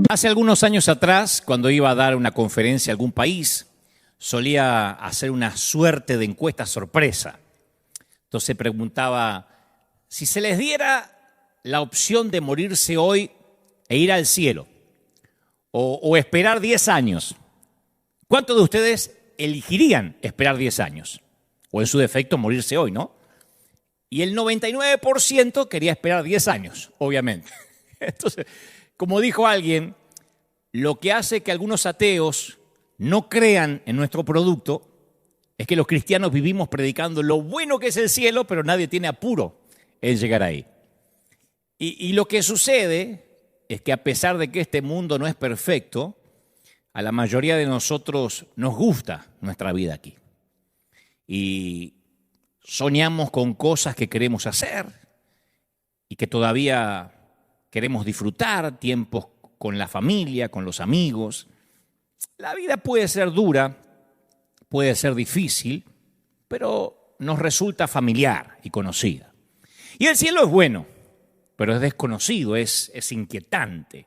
Hace algunos años atrás, cuando iba a dar una conferencia a algún país, solía hacer una suerte de encuesta sorpresa. Entonces preguntaba, si se les diera la opción de morirse hoy e ir al cielo, o esperar 10 años, ¿cuántos de ustedes elegirían esperar 10 años? O en su defecto, morirse hoy, ¿no? Y el 99% quería esperar 10 años, obviamente. Entonces, como dijo alguien, lo que hace que algunos ateos no crean en nuestro producto es que los cristianos vivimos predicando lo bueno que es el cielo, pero nadie tiene apuro en llegar ahí. Y lo que sucede es que a pesar de que este mundo no es perfecto, a la mayoría de nosotros nos gusta nuestra vida aquí. Y soñamos con cosas que queremos hacer y que todavía queremos disfrutar, tiempos con la familia, con los amigos. La vida puede ser dura, puede ser difícil, pero nos resulta familiar y conocida. Y el cielo es bueno, pero es desconocido, es inquietante.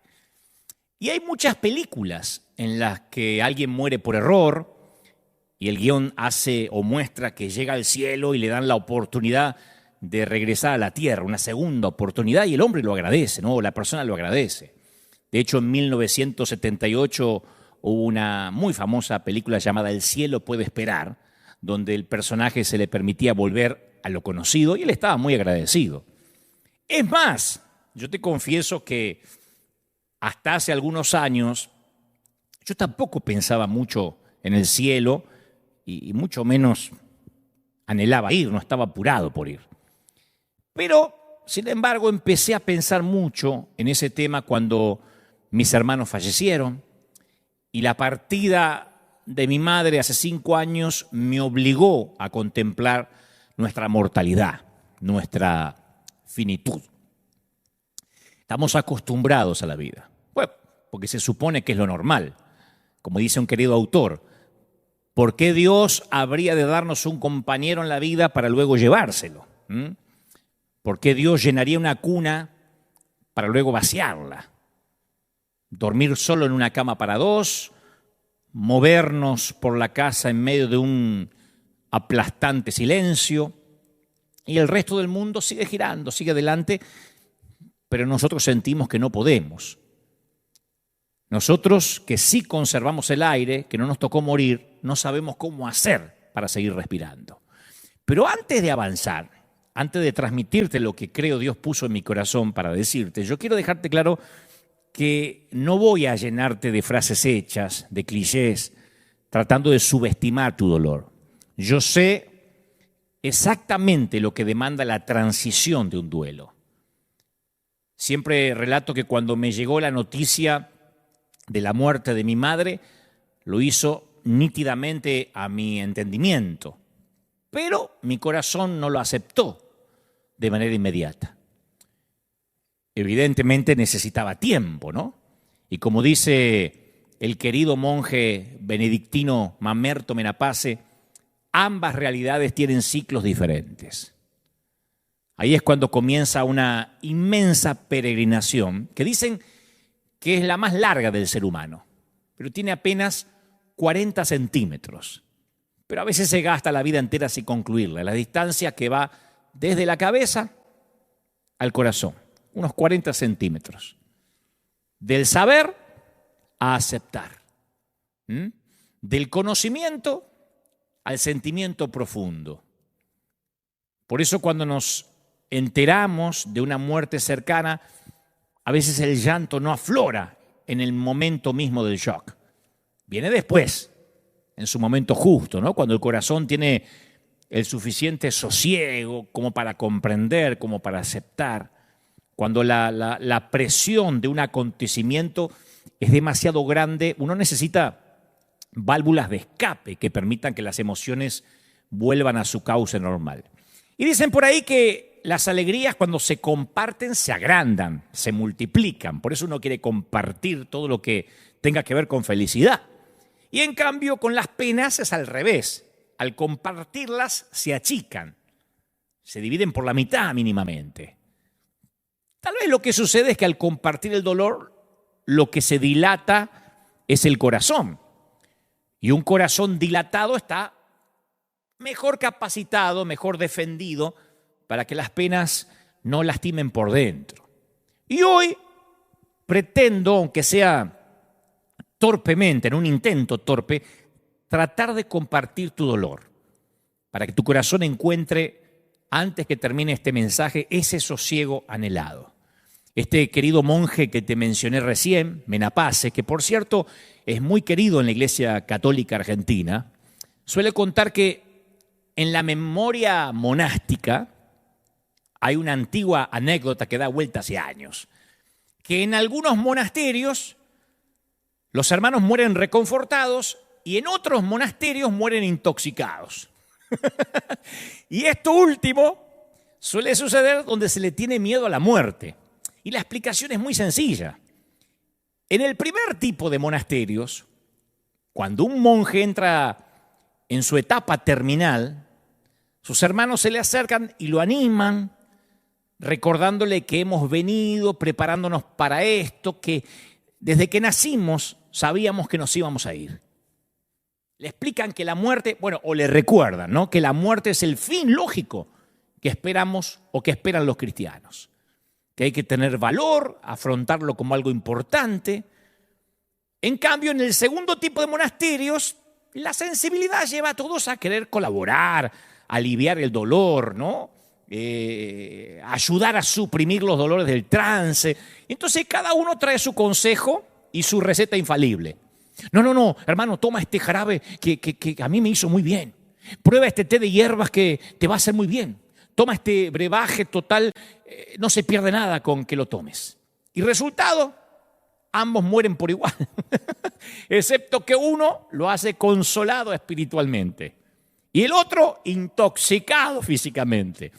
Y hay muchas películas en las que alguien muere por error y el guión hace o muestra que llega al cielo y le dan la oportunidad de regresar a la tierra, una segunda oportunidad, y el hombre lo agradece, ¿no? La persona lo agradece. De hecho, en 1978 hubo una muy famosa película llamada El cielo puede esperar, donde el personaje se le permitía volver a lo conocido y él estaba muy agradecido. Es más, yo te confieso que hasta hace algunos años yo tampoco pensaba mucho en el cielo y mucho menos anhelaba ir, no estaba apurado por ir. Pero, sin embargo, empecé a pensar mucho en ese tema cuando mis hermanos fallecieron y la partida de mi madre hace 5 años me obligó a contemplar nuestra mortalidad, nuestra finitud. Estamos acostumbrados a la vida, bueno, porque se supone que es lo normal. Como dice un querido autor, ¿por qué Dios habría de darnos un compañero en la vida para luego llevárselo? ¿Por qué Dios llenaría una cuna para luego vaciarla? Dormir solo en una cama para 2, movernos por la casa en medio de un aplastante silencio, y el resto del mundo sigue girando, sigue adelante, pero nosotros sentimos que no podemos. Nosotros que sí conservamos el aire, que no nos tocó morir, no sabemos cómo hacer para seguir respirando. Pero antes de avanzar, antes de transmitirte lo que creo Dios puso en mi corazón para decirte, yo quiero dejarte claro que no voy a llenarte de frases hechas, de clichés, tratando de subestimar tu dolor. Yo sé exactamente lo que demanda la transición de un duelo. Siempre relato que cuando me llegó la noticia de la muerte de mi madre, lo hizo nítidamente a mi entendimiento, pero mi corazón no lo aceptó de manera inmediata. Evidentemente necesitaba tiempo, ¿no? Y como dice el querido monje benedictino Mamerto Menapace, ambas realidades tienen ciclos diferentes. Ahí es cuando comienza una inmensa peregrinación que dicen que es la más larga del ser humano, pero tiene apenas 40 centímetros. Pero a veces se gasta la vida entera sin concluirla, la distancia que va desde la cabeza al corazón, unos 40 centímetros. Del saber a aceptar. Del conocimiento al sentimiento profundo. Por eso cuando nos enteramos de una muerte cercana, a veces el llanto no aflora en el momento mismo del shock. Viene después, en su momento justo, ¿no? Cuando el corazón tiene el suficiente sosiego como para comprender, como para aceptar. Cuando la presión de un acontecimiento es demasiado grande, uno necesita válvulas de escape que permitan que las emociones vuelvan a su cauce normal. Y dicen por ahí que las alegrías cuando se comparten se agrandan, se multiplican. Por eso uno quiere compartir todo lo que tenga que ver con felicidad. Y en cambio con las penas es al revés. Al compartirlas se achican, se dividen por la mitad mínimamente. Tal vez lo que sucede es que al compartir el dolor lo que se dilata es el corazón. Y un corazón dilatado está mejor capacitado, mejor defendido para que las penas no lastimen por dentro. Y hoy pretendo, aunque sea torpemente, en un intento torpe, tratar de compartir tu dolor para que tu corazón encuentre, antes que termine este mensaje, ese sosiego anhelado. Este querido monje que te mencioné recién, Menapace, que por cierto es muy querido en la Iglesia Católica Argentina, suele contar que en la memoria monástica hay una antigua anécdota que da vuelta hace años, que en algunos monasterios los hermanos mueren reconfortados y en otros monasterios mueren intoxicados. Y esto último suele suceder donde se le tiene miedo a la muerte. Y la explicación es muy sencilla. En el primer tipo de monasterios, cuando un monje entra en su etapa terminal, sus hermanos se le acercan y lo animan, recordándole que hemos venido preparándonos para esto, que desde que nacimos sabíamos que nos íbamos a ir. Le explican que la muerte, o le recuerdan, ¿no?, que la muerte es el fin lógico que esperamos o que esperan los cristianos. Que hay que tener valor, afrontarlo como algo importante. En cambio, en el segundo tipo de monasterios, la sensibilidad lleva a todos a querer colaborar, aliviar el dolor, ¿no? Ayudar a suprimir los dolores del trance. Entonces cada uno trae su consejo y su receta infalible. No, hermano, toma este jarabe que a mí me hizo muy bien. Prueba este té de hierbas que te va a hacer muy bien. Toma este brebaje total, no se pierde nada con que lo tomes. Y resultado, ambos mueren por igual, excepto que uno lo hace consolado espiritualmente y el otro intoxicado físicamente.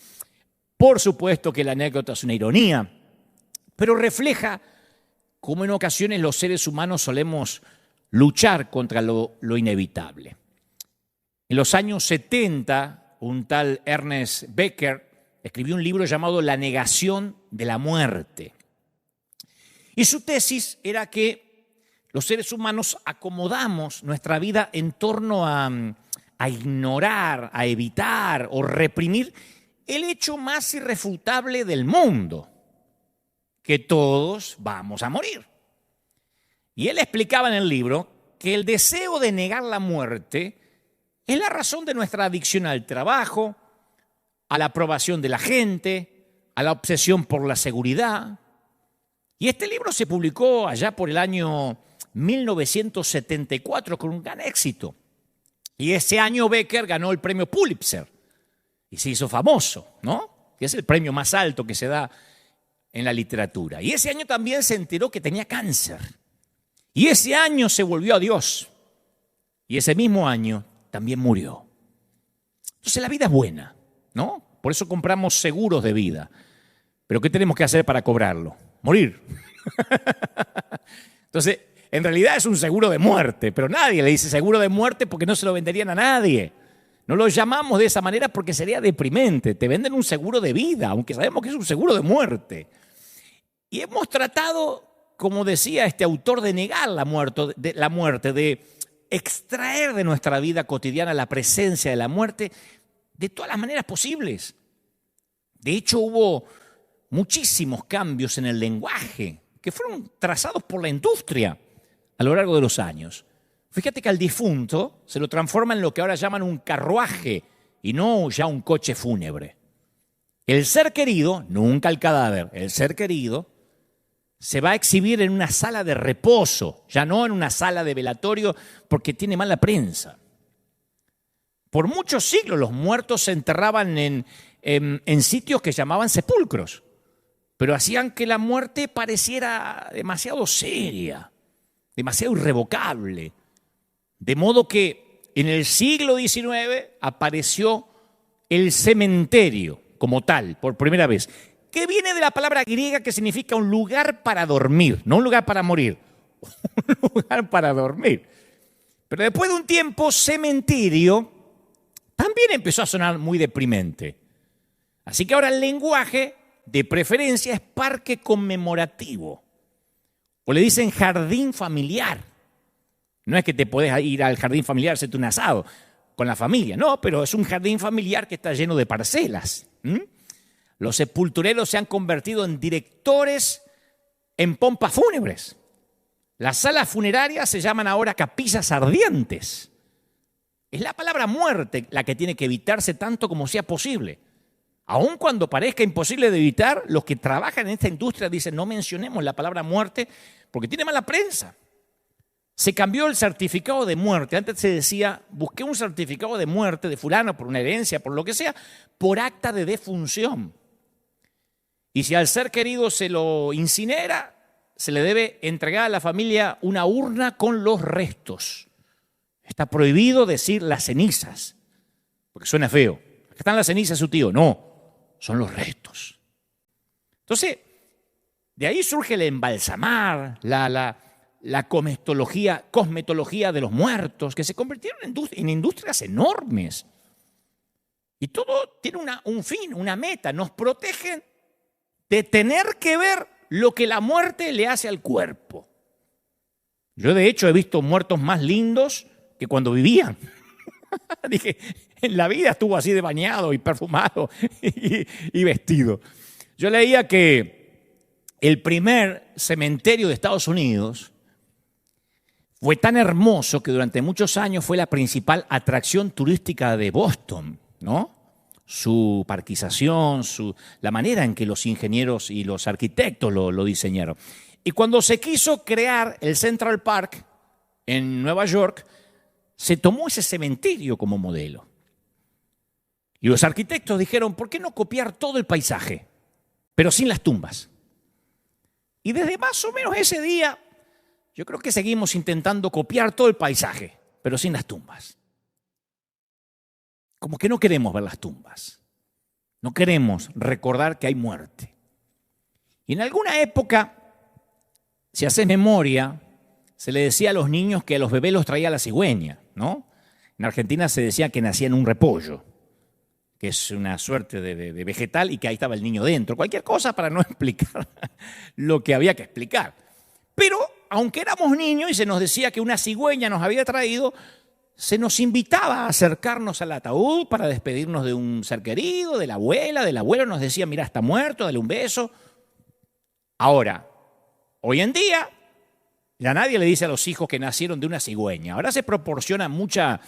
Por supuesto que la anécdota es una ironía, pero refleja cómo en ocasiones los seres humanos solemos luchar contra lo inevitable. En los años 70, un tal Ernest Becker escribió un libro llamado La negación de la muerte. Y su tesis era que los seres humanos acomodamos nuestra vida en torno a ignorar, a evitar o reprimir el hecho más irrefutable del mundo, que todos vamos a morir. Y él explicaba en el libro que el deseo de negar la muerte es la razón de nuestra adicción al trabajo, a la aprobación de la gente, a la obsesión por la seguridad. Y este libro se publicó allá por el año 1974 con un gran éxito. Y ese año Becker ganó el premio Pulitzer y se hizo famoso, ¿no? Que es el premio más alto que se da en la literatura. Y ese año también se enteró que tenía cáncer. Y ese año se volvió a Dios. Y ese mismo año también murió. Entonces la vida es buena, ¿no? Por eso compramos seguros de vida. Pero ¿qué tenemos que hacer para cobrarlo? Morir. Entonces, en realidad es un seguro de muerte, pero nadie le dice seguro de muerte porque no se lo venderían a nadie. No lo llamamos de esa manera porque sería deprimente. Te venden un seguro de vida, aunque sabemos que es un seguro de muerte. Y hemos tratado, como decía este autor, de negar la muerte, de extraer de nuestra vida cotidiana la presencia de la muerte de todas las maneras posibles. De hecho, hubo muchísimos cambios en el lenguaje que fueron trazados por la industria a lo largo de los años. Fíjate que al difunto se lo transforma en lo que ahora llaman un carruaje y no ya un coche fúnebre. El ser querido, nunca el cadáver, el ser querido se va a exhibir en una sala de reposo, ya no en una sala de velatorio porque tiene mala prensa. Por muchos siglos los muertos se enterraban en sitios que llamaban sepulcros, pero hacían que la muerte pareciera demasiado seria, demasiado irrevocable. De modo que en el siglo XIX apareció el cementerio como tal, por primera vez, que viene de la palabra griega que significa un lugar para dormir, no un lugar para morir, un lugar para dormir. Pero después de un tiempo, cementerio también empezó a sonar muy deprimente. Así que ahora el lenguaje de preferencia es parque conmemorativo O le dicen jardín familiar. No es que te podés ir al jardín familiar, hacerte un asado con la familia. No, pero es un jardín familiar que está lleno de parcelas. Los sepultureros se han convertido en directores en pompas fúnebres. Las salas funerarias se llaman ahora capillas ardientes. Es la palabra muerte la que tiene que evitarse tanto como sea posible. Aun cuando parezca imposible de evitar, los que trabajan en esta industria dicen no mencionemos la palabra muerte porque tiene mala prensa. Se cambió el certificado de muerte. Antes se decía, busqué un certificado de muerte de fulano por una herencia, por lo que sea, por acta de defunción. Y si al ser querido se lo incinera, se le debe entregar a la familia una urna con los restos. Está prohibido decir las cenizas, porque suena feo. Acá están las cenizas de su tío. No, son los restos. Entonces, de ahí surge el embalsamar, la cosmetología de los muertos, que se convirtieron en industrias enormes. Y todo tiene un fin, una meta. Nos protegen de tener que ver lo que la muerte le hace al cuerpo. Yo, de hecho, he visto muertos más lindos que cuando vivían. Dije, en la vida estuvo así de bañado y perfumado y vestido. Yo leía que el primer cementerio de Estados Unidos fue tan hermoso que durante muchos años fue la principal atracción turística de Boston, ¿no? Su parquización, la manera en que los ingenieros y los arquitectos lo diseñaron. Y cuando se quiso crear el Central Park en Nueva York, se tomó ese cementerio como modelo. Y los arquitectos dijeron, ¿por qué no copiar todo el paisaje, pero sin las tumbas? Y desde más o menos ese día, yo creo que seguimos intentando copiar todo el paisaje, pero sin las tumbas. Como que no queremos ver las tumbas. No queremos recordar que hay muerte. Y en alguna época, si haces memoria, se le decía a los niños que a los bebés los traía la cigüeña, ¿no? En Argentina se decía que nacía en un repollo, que es una suerte de vegetal y que ahí estaba el niño dentro. Cualquier cosa para no explicar lo que había que explicar. Pero aunque éramos niños y se nos decía que una cigüeña nos había traído, se nos invitaba a acercarnos al ataúd para despedirnos de un ser querido, de la abuela, del abuelo. Nos decía, mira, está muerto, dale un beso. Ahora, hoy en día, ya nadie le dice a los hijos que nacieron de una cigüeña. Ahora se proporciona mucha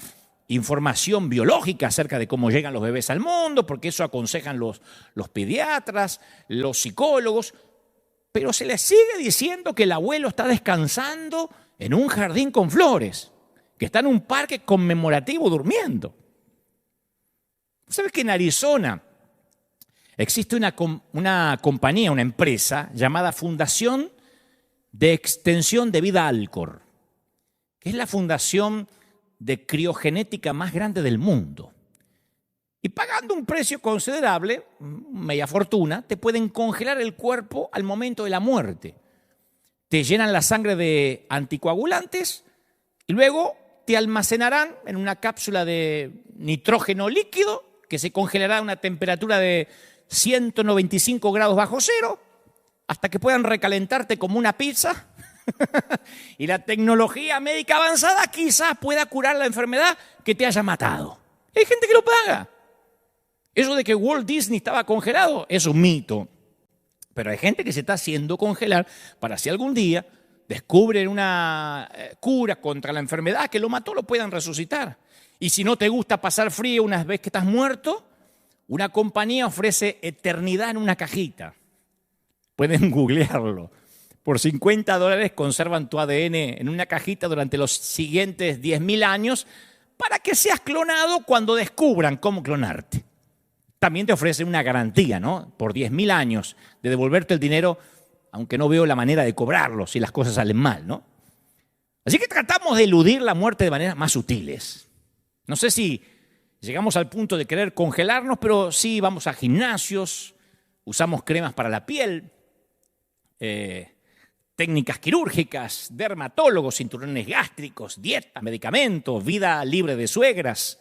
información biológica acerca de cómo llegan los bebés al mundo, porque eso aconsejan los pediatras, los psicólogos, pero se les sigue diciendo que el abuelo está descansando en un jardín con flores, que está en un parque conmemorativo durmiendo. ¿Sabes que en Arizona existe una compañía, una empresa llamada Fundación de Extensión de Vida Alcor, que es la fundación de criogenética más grande del mundo? Y pagando un precio considerable, media fortuna, te pueden congelar el cuerpo al momento de la muerte. Te llenan la sangre de anticoagulantes y luego te almacenarán en una cápsula de nitrógeno líquido que se congelará a una temperatura de 195 grados bajo cero hasta que puedan recalentarte como una pizza. Y la tecnología médica avanzada quizás pueda curar la enfermedad que te haya matado. Hay gente que lo paga. Eso de que Walt Disney estaba congelado es un mito. Pero hay gente que se está haciendo congelar para si algún día descubren una cura contra la enfermedad que lo mató, lo puedan resucitar. Y si no te gusta pasar frío una vez que estás muerto, una compañía ofrece eternidad en una cajita. Pueden googlearlo. Por $50 conservan tu ADN en una cajita durante los siguientes 10.000 años para que seas clonado cuando descubran cómo clonarte. También te ofrecen una garantía, ¿no? Por 10.000 años de devolverte el dinero, aunque no veo la manera de cobrarlo si las cosas salen mal, ¿no? Así que tratamos de eludir la muerte de maneras más sutiles. No sé si llegamos al punto de querer congelarnos, pero sí vamos a gimnasios, usamos cremas para la piel, técnicas quirúrgicas, dermatólogos, cinturones gástricos, dieta, medicamentos, vida libre de suegras,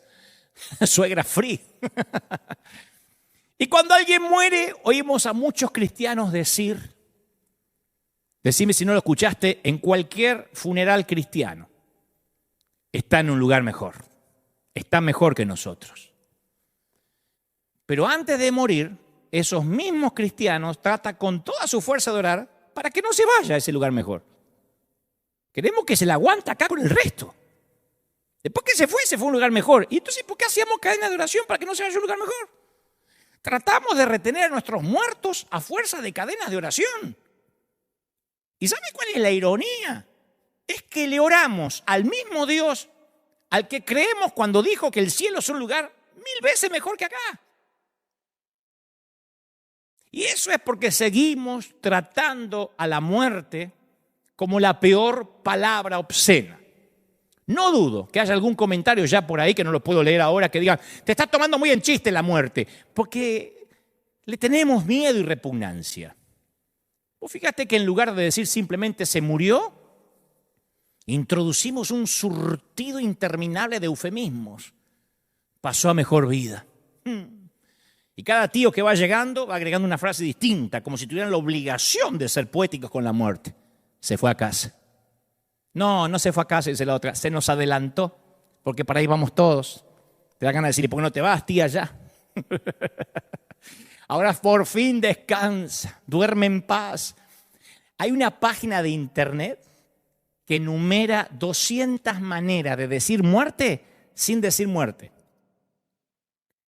suegra free. Y cuando alguien muere, oímos a muchos cristianos decir, Decime si no lo escuchaste en cualquier funeral cristiano. Está en un lugar mejor. Está mejor que nosotros. Pero antes de morir, esos mismos cristianos tratan con toda su fuerza de orar para que no se vaya a ese lugar mejor. Queremos que se la aguante acá con el resto. Después que se fue a un lugar mejor. ¿Y entonces por qué hacíamos cadena de oración para que no se vaya a un lugar mejor? Tratamos de retener a nuestros muertos a fuerza de cadenas de oración. ¿Y sabe cuál es la ironía? Es que le oramos al mismo Dios al que creemos cuando dijo que el cielo es un lugar 1000 veces mejor que acá. Y eso es porque seguimos tratando a la muerte como la peor palabra obscena. No dudo que haya algún comentario ya por ahí, que no lo puedo leer ahora, que digan, te estás tomando muy en chiste la muerte, porque le tenemos miedo y repugnancia. Vos fíjate que en lugar de decir simplemente se murió, introducimos un surtido interminable de eufemismos. Pasó a mejor vida. Y cada tío que va llegando va agregando una frase distinta, como si tuvieran la obligación de ser poéticos con la muerte. Se fue a casa. No se fue a casa, dice la otra. Se nos adelantó, porque para ahí vamos todos. Te da ganas de decirle, ¿por qué no te vas, tía, ya? Ahora por fin descansa, duerme en paz. Hay una página de internet que enumera 200 maneras de decir muerte sin decir muerte.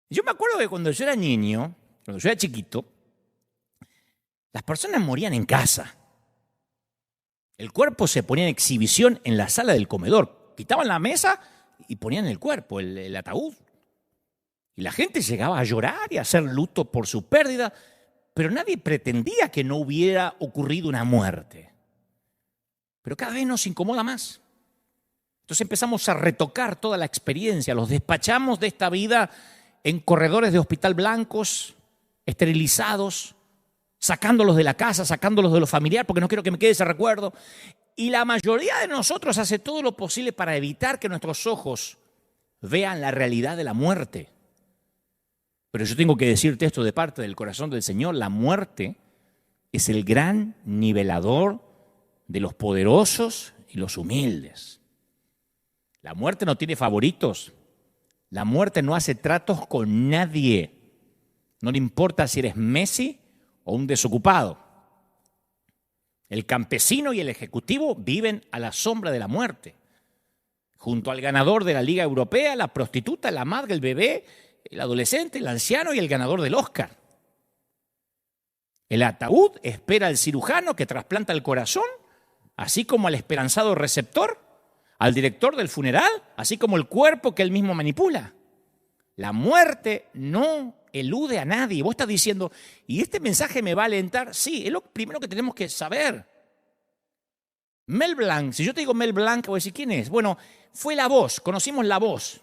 Yo me acuerdo que cuando yo era niño, cuando yo era chiquito, las personas morían en casa. El cuerpo se ponía en exhibición en la sala del comedor. Quitaban la mesa y ponían el cuerpo, el ataúd. Y la gente llegaba a llorar y a hacer luto por su pérdida, pero nadie pretendía que no hubiera ocurrido una muerte. Pero cada vez nos incomoda más. Entonces empezamos a retocar toda la experiencia, los despachamos de esta vida en corredores de hospital blancos, esterilizados, sacándolos de la casa, sacándolos de lo familiar, porque no quiero que me quede ese recuerdo. Y la mayoría de nosotros hace todo lo posible para evitar que nuestros ojos vean la realidad de la muerte. Pero yo tengo que decirte esto de parte del corazón del Señor: la muerte es el gran nivelador de los poderosos y los humildes. La muerte no tiene favoritos. La muerte no hace tratos con nadie. No le importa si eres Messi o un desocupado. El campesino y el ejecutivo viven a la sombra de la muerte. Junto al ganador de la Liga Europea, la prostituta, la madre, el bebé, el adolescente, el anciano y el ganador del Oscar. El ataúd espera al cirujano que trasplanta el corazón, así como al esperanzado receptor, al director del funeral, así como el cuerpo que él mismo manipula. La muerte no elude a nadie. Vos estás diciendo, ¿y este mensaje me va a alentar? Sí, es lo primero que tenemos que saber. Mel Blanc, si yo te digo Mel Blanc, voy a decir, ¿quién es? Bueno, fue la voz, conocimos la voz.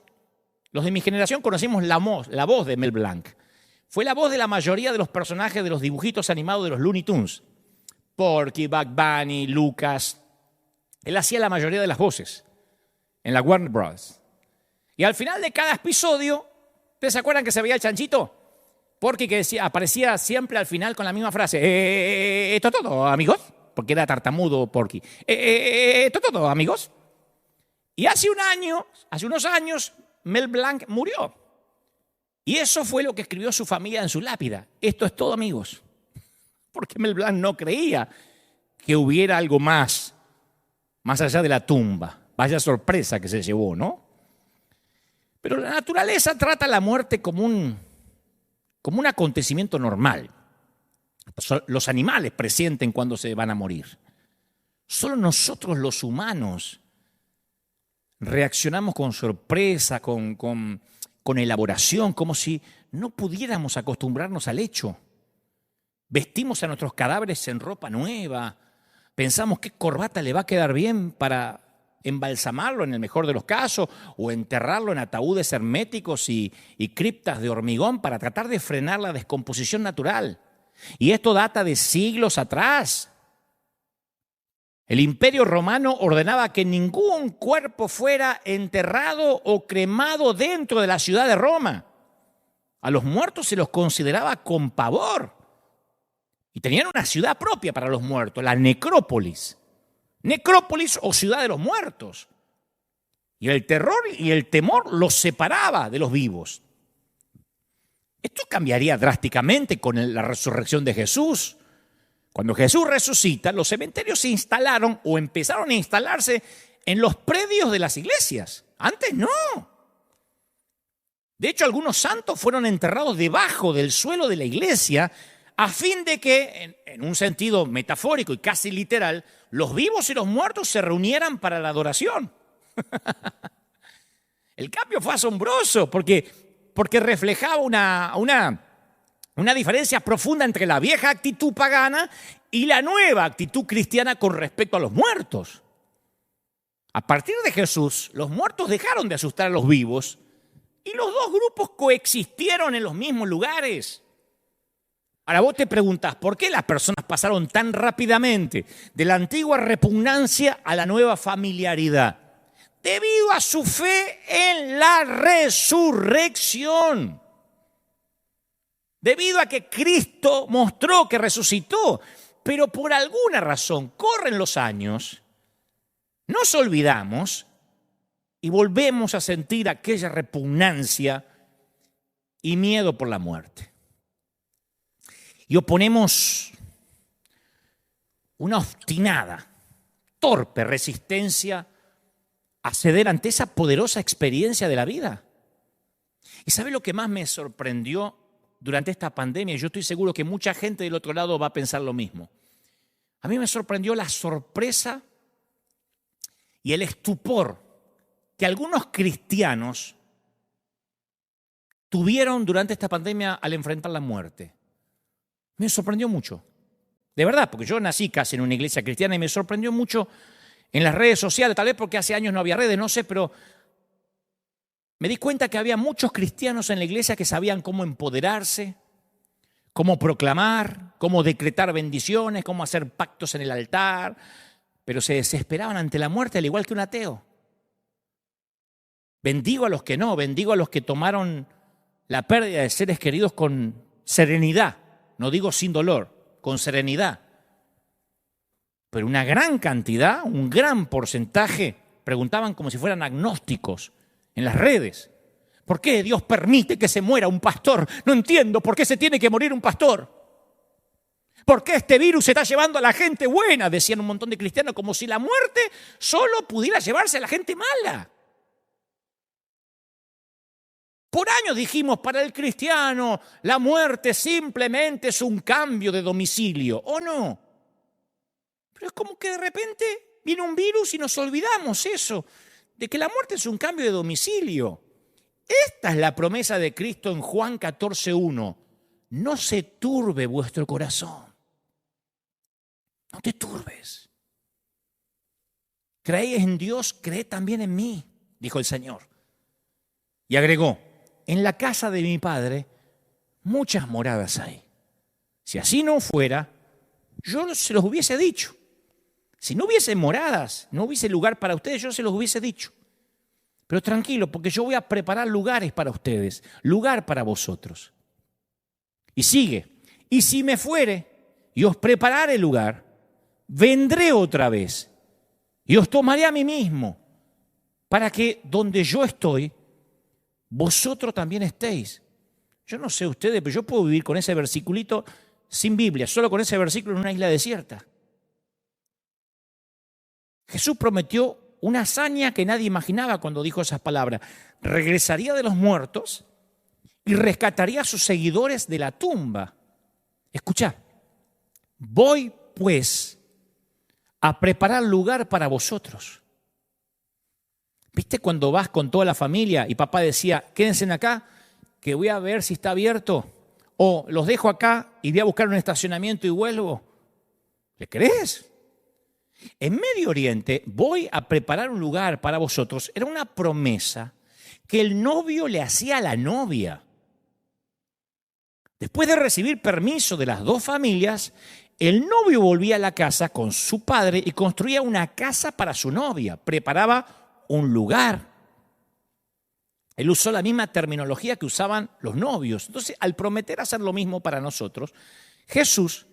Los de mi generación conocimos la voz de Mel Blanc. Fue la voz de la mayoría de los personajes de los dibujitos animados de los Looney Tunes. Porky, Bugs Bunny, Lucas. Él hacía la mayoría de las voces en la Warner Bros. Y al final de cada episodio, ¿ustedes se acuerdan que se veía el chanchito? Porky que aparecía siempre al final con la misma frase. ¿Esto es todo, amigos? Porque era tartamudo Porky. ¿Esto es todo, amigos? Y hace unos años, Mel Blanc murió. Y eso fue lo que escribió su familia en su lápida. Esto es todo, amigos. Porque Mel Blanc no creía que hubiera algo más allá de la tumba. Vaya sorpresa que se llevó, ¿no? Pero la naturaleza trata la muerte como un acontecimiento normal. Los animales presienten cuando se van a morir. Solo nosotros los humanos reaccionamos con sorpresa, con elaboración, como si no pudiéramos acostumbrarnos al hecho. Vestimos a nuestros cadáveres en ropa nueva, pensamos qué corbata le va a quedar bien para embalsamarlo en el mejor de los casos o enterrarlo en ataúdes herméticos y criptas de hormigón para tratar de frenar la descomposición natural. Y esto data de siglos atrás. El Imperio Romano ordenaba que ningún cuerpo fuera enterrado o cremado dentro de la ciudad de Roma. A los muertos se los consideraba con pavor. Y tenían una ciudad propia para los muertos, la necrópolis. Necrópolis o ciudad de los muertos. Y el terror y el temor los separaba de los vivos. Esto cambiaría drásticamente con la resurrección de Jesús. Cuando Jesús resucita, los cementerios se instalaron o empezaron a instalarse en los predios de las iglesias. Antes no. De hecho, algunos santos fueron enterrados debajo del suelo de la iglesia a fin de que, en un sentido metafórico y casi literal, los vivos y los muertos se reunieran para la adoración. El cambio fue asombroso porque reflejaba una diferencia profunda entre la vieja actitud pagana y la nueva actitud cristiana con respecto a los muertos. A partir de Jesús, los muertos dejaron de asustar a los vivos y los dos grupos coexistieron en los mismos lugares. Ahora vos te preguntás, ¿por qué las personas pasaron tan rápidamente de la antigua repugnancia a la nueva familiaridad? Debido a su fe en la resurrección. Debido a que Cristo mostró que resucitó, pero por alguna razón corren los años, nos olvidamos y volvemos a sentir aquella repugnancia y miedo por la muerte. Y oponemos una obstinada, torpe resistencia a ceder ante esa poderosa experiencia de la vida. ¿Y sabe lo que más me sorprendió durante esta pandemia? Yo estoy seguro que mucha gente del otro lado va a pensar lo mismo. A mí me sorprendió la sorpresa y el estupor que algunos cristianos tuvieron durante esta pandemia al enfrentar la muerte. Me sorprendió mucho. De verdad, porque yo nací casi en una iglesia cristiana y me sorprendió mucho en las redes sociales, tal vez porque hace años no había redes, no sé, pero me di cuenta que había muchos cristianos en la iglesia que sabían cómo empoderarse, cómo proclamar, cómo decretar bendiciones, cómo hacer pactos en el altar, pero se desesperaban ante la muerte al igual que un ateo. Bendigo a los que no, bendigo a los que tomaron la pérdida de seres queridos con serenidad, no digo sin dolor, con serenidad. Pero una gran cantidad, un gran porcentaje, preguntaban como si fueran agnósticos en las redes. ¿Por qué Dios permite que se muera un pastor? No entiendo por qué se tiene que morir un pastor. ¿Por qué este virus se está llevando a la gente buena? Decían un montón de cristianos, como si la muerte solo pudiera llevarse a la gente mala. Por años dijimos, para el cristiano, la muerte simplemente es un cambio de domicilio, ¿o no? Pero es como que de repente viene un virus y nos olvidamos eso, de que la muerte es un cambio de domicilio. Esta es la promesa de Cristo en Juan 14:1. No se turbe vuestro corazón. No te turbes. Creéis en Dios, creed también en mí, dijo el Señor. Y agregó, en la casa de mi Padre muchas moradas hay. Si así no fuera, yo se los hubiese dicho. Si no hubiese moradas, no hubiese lugar para ustedes, yo se los hubiese dicho. Pero tranquilo, porque yo voy a preparar lugares para ustedes, lugar para vosotros. Y sigue, y si me fuere y os preparare lugar, vendré otra vez y os tomaré a mí mismo, para que donde yo estoy, vosotros también estéis. Yo no sé ustedes, pero yo puedo vivir con ese versiculito sin Biblia, solo con ese versículo en una isla desierta. Jesús prometió una hazaña que nadie imaginaba cuando dijo esas palabras. Regresaría de los muertos y rescataría a sus seguidores de la tumba. Escuchá, voy pues a preparar lugar para vosotros. ¿Viste cuando vas con toda la familia y papá decía, quédense acá, que voy a ver si está abierto? O los dejo acá y voy a buscar un estacionamiento y vuelvo. ¿Le crees? En Medio Oriente, voy a preparar un lugar para vosotros. Era una promesa que el novio le hacía a la novia. Después de recibir permiso de las dos familias, el novio volvía a la casa con su padre y construía una casa para su novia. Preparaba un lugar. Él usó la misma terminología que usaban los novios. Entonces, al prometer hacer lo mismo para nosotros, Jesús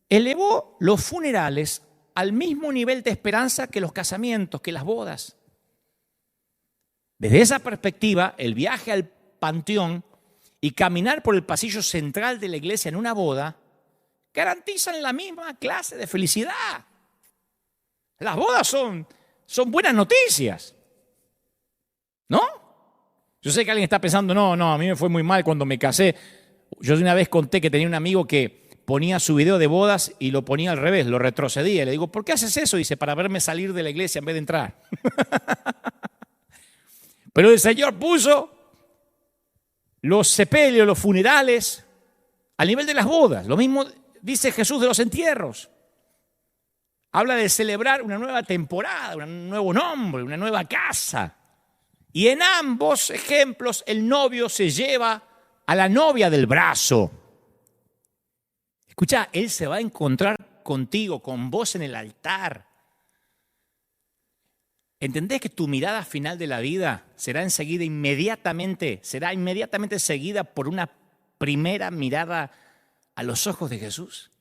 elevó los funerales al mismo nivel de esperanza que los casamientos, que las bodas. Desde esa perspectiva, el viaje al panteón y caminar por el pasillo central de la iglesia en una boda garantizan la misma clase de felicidad. Las bodas son buenas noticias, ¿no? Yo sé que alguien está pensando, no, a mí me fue muy mal cuando me casé. Yo una vez conté que tenía un amigo que ponía su video de bodas y lo ponía al revés, lo retrocedía. Le digo, ¿por qué haces eso? Dice, para verme salir de la iglesia en vez de entrar. Pero el Señor puso los sepelios, los funerales, al nivel de las bodas. Lo mismo dice Jesús de los entierros. Habla de celebrar una nueva temporada, un nuevo nombre, una nueva casa. Y en ambos ejemplos el novio se lleva a la novia del brazo. Escucha, Él se va a encontrar contigo, con vos en el altar. ¿Entendés que tu mirada final de la vida será inmediatamente seguida por una primera mirada a los ojos de Jesús?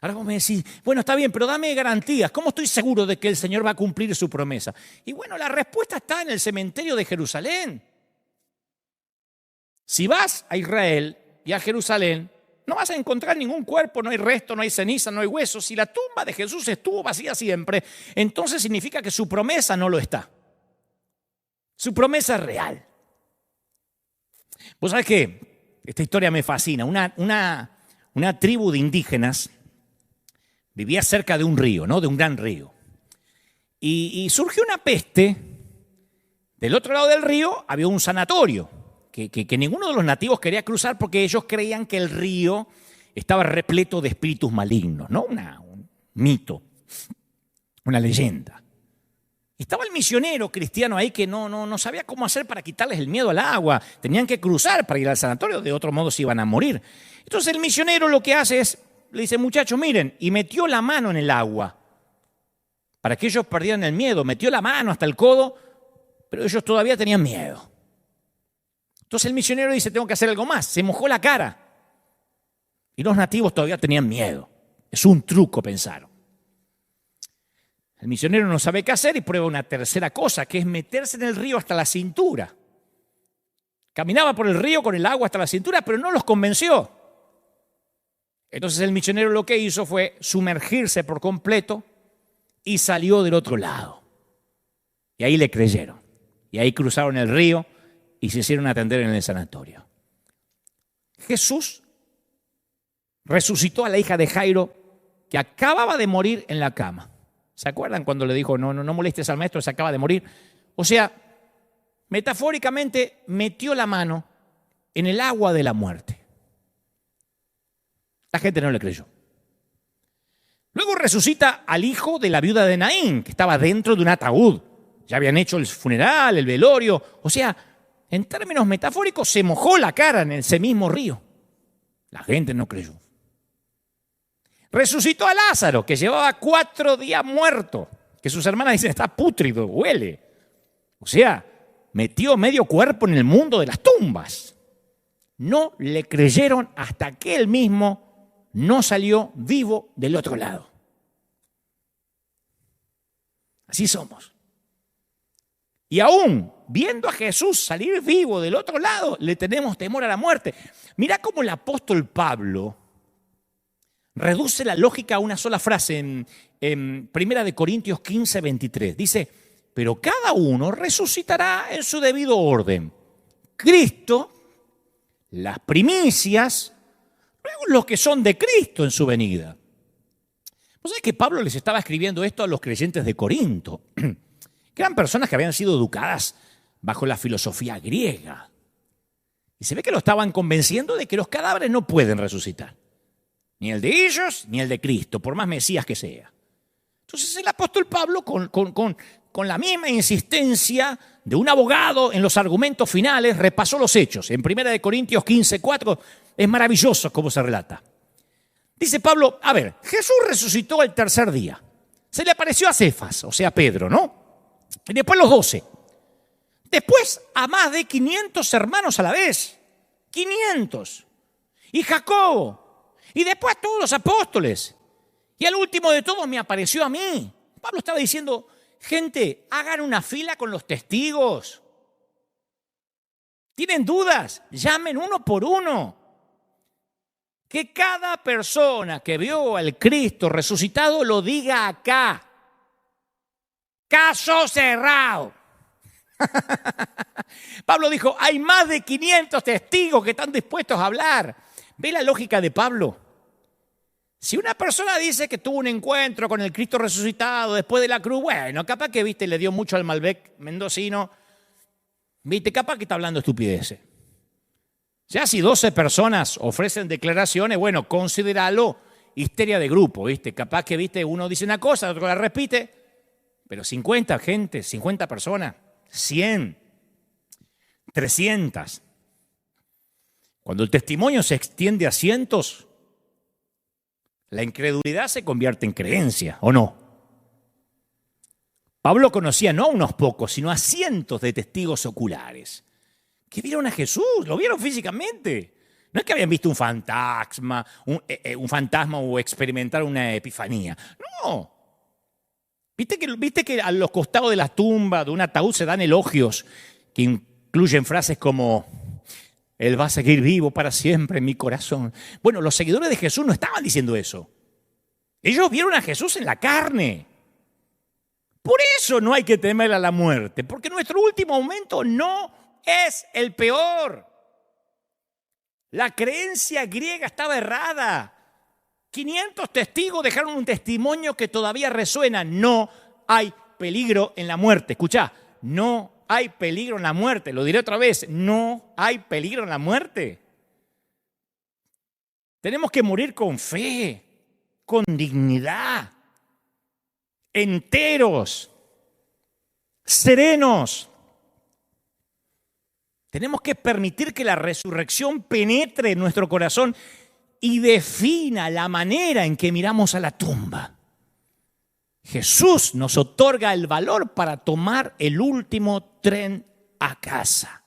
Ahora vos me decís, bueno, está bien, pero dame garantías. ¿Cómo estoy seguro de que el Señor va a cumplir su promesa? Y bueno, la respuesta está en el cementerio de Jerusalén. Si vas a Israel y a Jerusalén, no vas a encontrar ningún cuerpo, no hay resto, no hay ceniza, no hay huesos. Si la tumba de Jesús estuvo vacía siempre, entonces significa que su promesa no lo está. Su promesa es real. Vos sabés que esta historia me fascina. Una tribu de indígenas vivía cerca de un río, ¿no? De un gran río. Y surgió una peste. Del otro lado del río había un sanatorio que ninguno de los nativos quería cruzar porque ellos creían que el río estaba repleto de espíritus malignos, ¿no? Un mito, una leyenda. Estaba el misionero cristiano ahí que no sabía cómo hacer para quitarles el miedo al agua. Tenían que cruzar para ir al sanatorio, de otro modo se iban a morir. Entonces el misionero lo que hace es, le dice, muchachos, miren, y metió la mano en el agua para que ellos perdieran el miedo. Metió la mano hasta el codo, pero ellos todavía tenían miedo. Entonces el misionero dice, tengo que hacer algo más. Se mojó la cara. Y los nativos todavía tenían miedo. Es un truco, pensaron. El misionero no sabe qué hacer y prueba una tercera cosa, que es meterse en el río hasta la cintura. Caminaba por el río con el agua hasta la cintura, pero no los convenció. Entonces el misionero lo que hizo fue sumergirse por completo y salió del otro lado. Y ahí le creyeron. Y ahí cruzaron el río y se hicieron atender en el sanatorio. Jesús resucitó a la hija de Jairo que acababa de morir en la cama. ¿Se acuerdan cuando le dijo, no molestes al maestro, se acaba de morir? O sea, metafóricamente metió la mano en el agua de la muerte. La gente no le creyó. Luego resucita al hijo de la viuda de Naín, que estaba dentro de un ataúd. Ya habían hecho el funeral, el velorio. O sea, en términos metafóricos, se mojó la cara en ese mismo río. La gente no creyó. Resucitó a Lázaro, que llevaba 4 días muerto, que sus hermanas dicen, está pútrido, huele. O sea, metió medio cuerpo en el mundo de las tumbas. No le creyeron hasta que él mismo no salió vivo del otro lado. Así somos. Y aún viendo a Jesús salir vivo del otro lado, le tenemos temor a la muerte. Mirá cómo el apóstol Pablo reduce la lógica a una sola frase en 1 Corintios 15, 23. Dice, pero cada uno resucitará en su debido orden. Cristo, las primicias, luego los que son de Cristo en su venida. ¿Vos sabés que Pablo les estaba escribiendo esto a los creyentes de Corinto? Que eran personas que habían sido educadas bajo la filosofía griega. Y se ve que lo estaban convenciendo de que los cadáveres no pueden resucitar. Ni el de ellos, ni el de Cristo, por más Mesías que sea. Entonces el apóstol Pablo, con la misma insistencia de un abogado en los argumentos finales, repasó los hechos. En 1 Corintios 15, 4, es maravilloso cómo se relata. Dice Pablo, a ver, Jesús resucitó el tercer día. Se le apareció a Cefas, o sea, Pedro, ¿no? Y después los 12. Después a más de 500 hermanos a la vez. 500. Y Jacobo. Y después a todos los apóstoles. Y al último de todos me apareció a mí. Pablo estaba diciendo, gente, hagan una fila con los testigos. ¿Tienen dudas? Llamen uno por uno. Que cada persona que vio al Cristo resucitado lo diga acá. Caso cerrado. Pablo dijo, hay más de 500 testigos que están dispuestos a hablar. ¿Ve la lógica de Pablo? Si una persona dice que tuvo un encuentro con el Cristo resucitado después de la cruz, bueno, capaz que, viste, le dio mucho al Malbec mendocino, viste, capaz que está hablando estupideces. Ya si 12 personas ofrecen declaraciones, bueno, considéralo histeria de grupo, viste, capaz que, viste, uno dice una cosa, el otro la repite, pero 50 gente, 50 personas, 100, 300. Cuando el testimonio se extiende a cientos, la incredulidad se convierte en creencia, ¿o no? Pablo conocía no a unos pocos, sino a cientos de testigos oculares que vieron a Jesús, lo vieron físicamente. No es que habían visto un fantasma o experimentaron una epifanía. No. ¿Viste que a los costados de la tumba, de un ataúd, se dan elogios que incluyen frases como Él va a seguir vivo para siempre en mi corazón? Bueno, los seguidores de Jesús no estaban diciendo eso. Ellos vieron a Jesús en la carne. Por eso no hay que temer a la muerte, porque nuestro último momento no es el peor. La creencia griega estaba errada. 500 testigos dejaron un testimonio que todavía resuena. No hay peligro en la muerte. Escuchá, no hay peligro en la muerte. Lo diré otra vez, no hay peligro en la muerte. Tenemos que morir con fe, con dignidad, enteros, serenos. Tenemos que permitir que la resurrección penetre en nuestro corazón y defina la manera en que miramos a la tumba. Jesús nos otorga el valor para tomar el último tren a casa.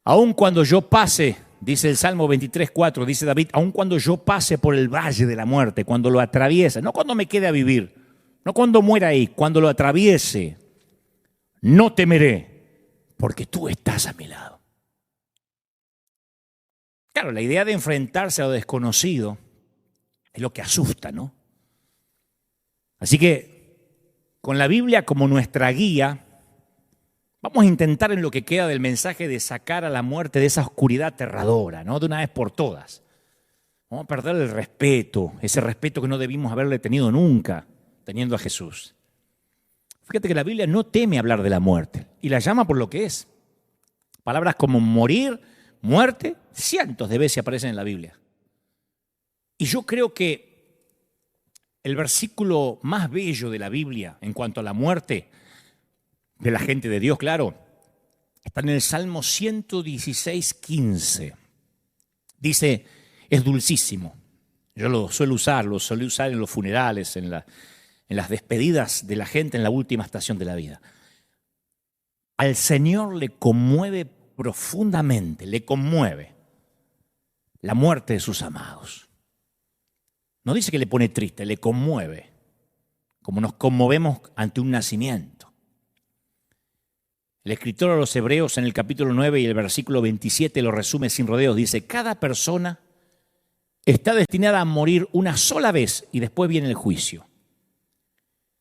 Aun cuando yo pase, dice el Salmo 23:4, dice David, aun cuando yo pase por el valle de la muerte, cuando lo atraviese, no cuando me quede a vivir, no cuando muera ahí, cuando lo atraviese, no temeré, porque tú estás a mi lado. Claro, la idea de enfrentarse a lo desconocido es lo que asusta, ¿no? Así que, con la Biblia como nuestra guía, vamos a intentar en lo que queda del mensaje de sacar a la muerte de esa oscuridad aterradora, ¿no? De una vez por todas. Vamos a perder el respeto, ese respeto que no debimos haberle tenido nunca, teniendo a Jesús. Fíjate que la Biblia no teme hablar de la muerte y la llama por lo que es. Palabras como morir, muerte, cientos de veces aparecen en la Biblia. Y yo creo que el versículo más bello de la Biblia en cuanto a la muerte de la gente de Dios, claro, está en el Salmo 116:15. Dice, es dulcísimo. Yo lo suelo usar en los funerales, en las despedidas de la gente en la última estación de la vida. Al Señor le conmueve profundamente, le conmueve la muerte de sus amados. No dice que le pone triste, le conmueve, como nos conmovemos ante un nacimiento. El escritor a los Hebreos en el capítulo 9 y el versículo 27 lo resume sin rodeos. Dice, cada persona está destinada a morir una sola vez y después viene el juicio.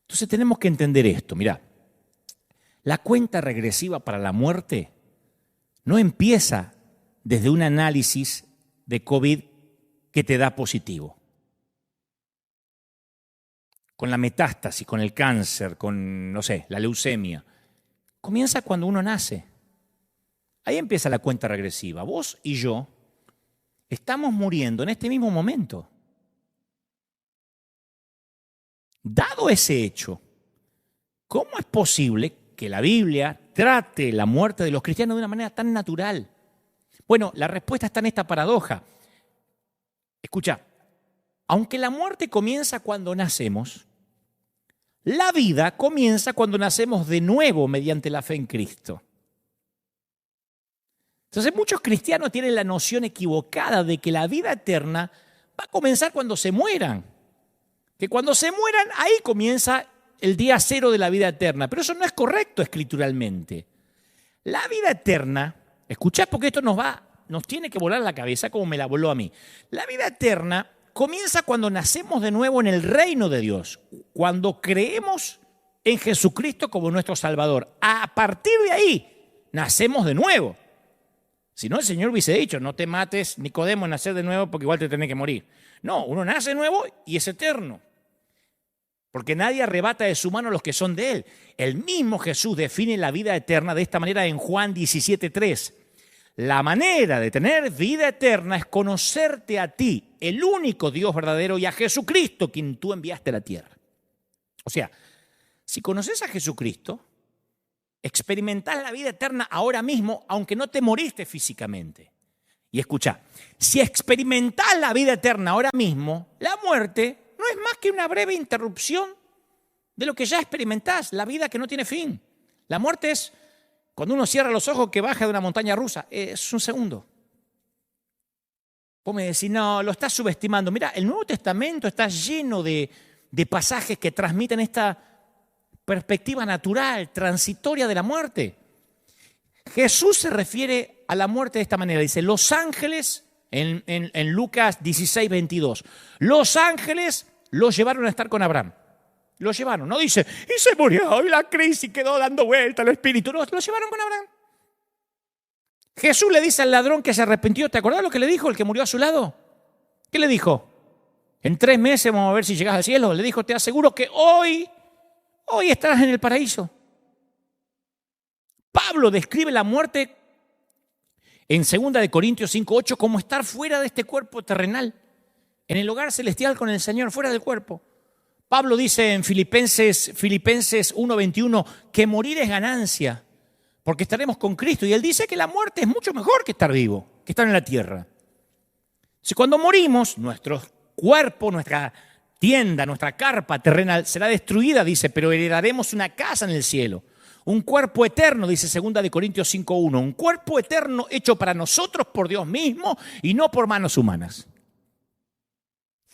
Entonces tenemos que entender esto. Mirá, la cuenta regresiva para la muerte no empieza desde un análisis de COVID que te da positivo. Con la metástasis, con el cáncer, con, no sé, la leucemia. Comienza cuando uno nace. Ahí empieza la cuenta regresiva. Vos y yo estamos muriendo en este mismo momento. Dado ese hecho, ¿cómo es posible que la Biblia trate la muerte de los cristianos de una manera tan natural? Bueno, la respuesta está en esta paradoja. Escucha, aunque la muerte comienza cuando nacemos, la vida comienza cuando nacemos de nuevo mediante la fe en Cristo. Entonces muchos cristianos tienen la noción equivocada de que la vida eterna va a comenzar cuando se mueran. Que cuando se mueran, ahí comienza el día cero de la vida eterna. Pero eso no es correcto escrituralmente. La vida eterna, escuchad porque esto nos tiene que volar la cabeza como me la voló a mí. La vida eterna comienza cuando nacemos de nuevo en el reino de Dios, cuando creemos en Jesucristo como nuestro Salvador. A partir de ahí, nacemos de nuevo. Si no, el Señor hubiese dicho, no te mates, Nicodemo, nacer de nuevo porque igual te tenés que morir. No, uno nace de nuevo y es eterno. Porque nadie arrebata de su mano los que son de Él. El mismo Jesús define la vida eterna de esta manera en Juan 17:3. La manera de tener vida eterna es conocerte a ti, el único Dios verdadero, y a Jesucristo, quien tú enviaste a la tierra. O sea, si conoces a Jesucristo, experimentás la vida eterna ahora mismo, aunque no te moriste físicamente. Y escucha, si experimentás la vida eterna ahora mismo, la muerte no es más que una breve interrupción de lo que ya experimentás, la vida que no tiene fin. La muerte es cuando uno cierra los ojos que baja de una montaña rusa, es un segundo. Vos me decís, no, lo estás subestimando. Mira, el Nuevo Testamento está lleno de pasajes que transmiten esta perspectiva natural, transitoria de la muerte. Jesús se refiere a la muerte de esta manera. Dice, los ángeles, en Lucas 16:22, los ángeles los llevaron a estar con Abraham. Los llevaron, no dice, y se murió, y la crisis quedó dando vuelta al espíritu. No, los llevaron con Abraham. Jesús le dice al ladrón que se arrepintió. ¿Te acordás lo que le dijo el que murió a su lado? ¿Qué le dijo? En 3 meses vamos a ver si llegas al cielo. Le dijo, te aseguro que hoy estarás en el paraíso. Pablo describe la muerte en 2 Corintios 5:8 como estar fuera de este cuerpo terrenal, en el hogar celestial con el Señor, fuera del cuerpo. Pablo dice en Filipenses 1:21 que morir es ganancia, porque estaremos con Cristo. Y él dice que la muerte es mucho mejor que estar vivo, que estar en la tierra. Si cuando morimos, nuestro cuerpo, nuestra tienda, nuestra carpa terrenal será destruida, dice, pero heredaremos una casa en el cielo. Un cuerpo eterno, dice 2 Corintios 5:1, un cuerpo eterno hecho para nosotros por Dios mismo y no por manos humanas.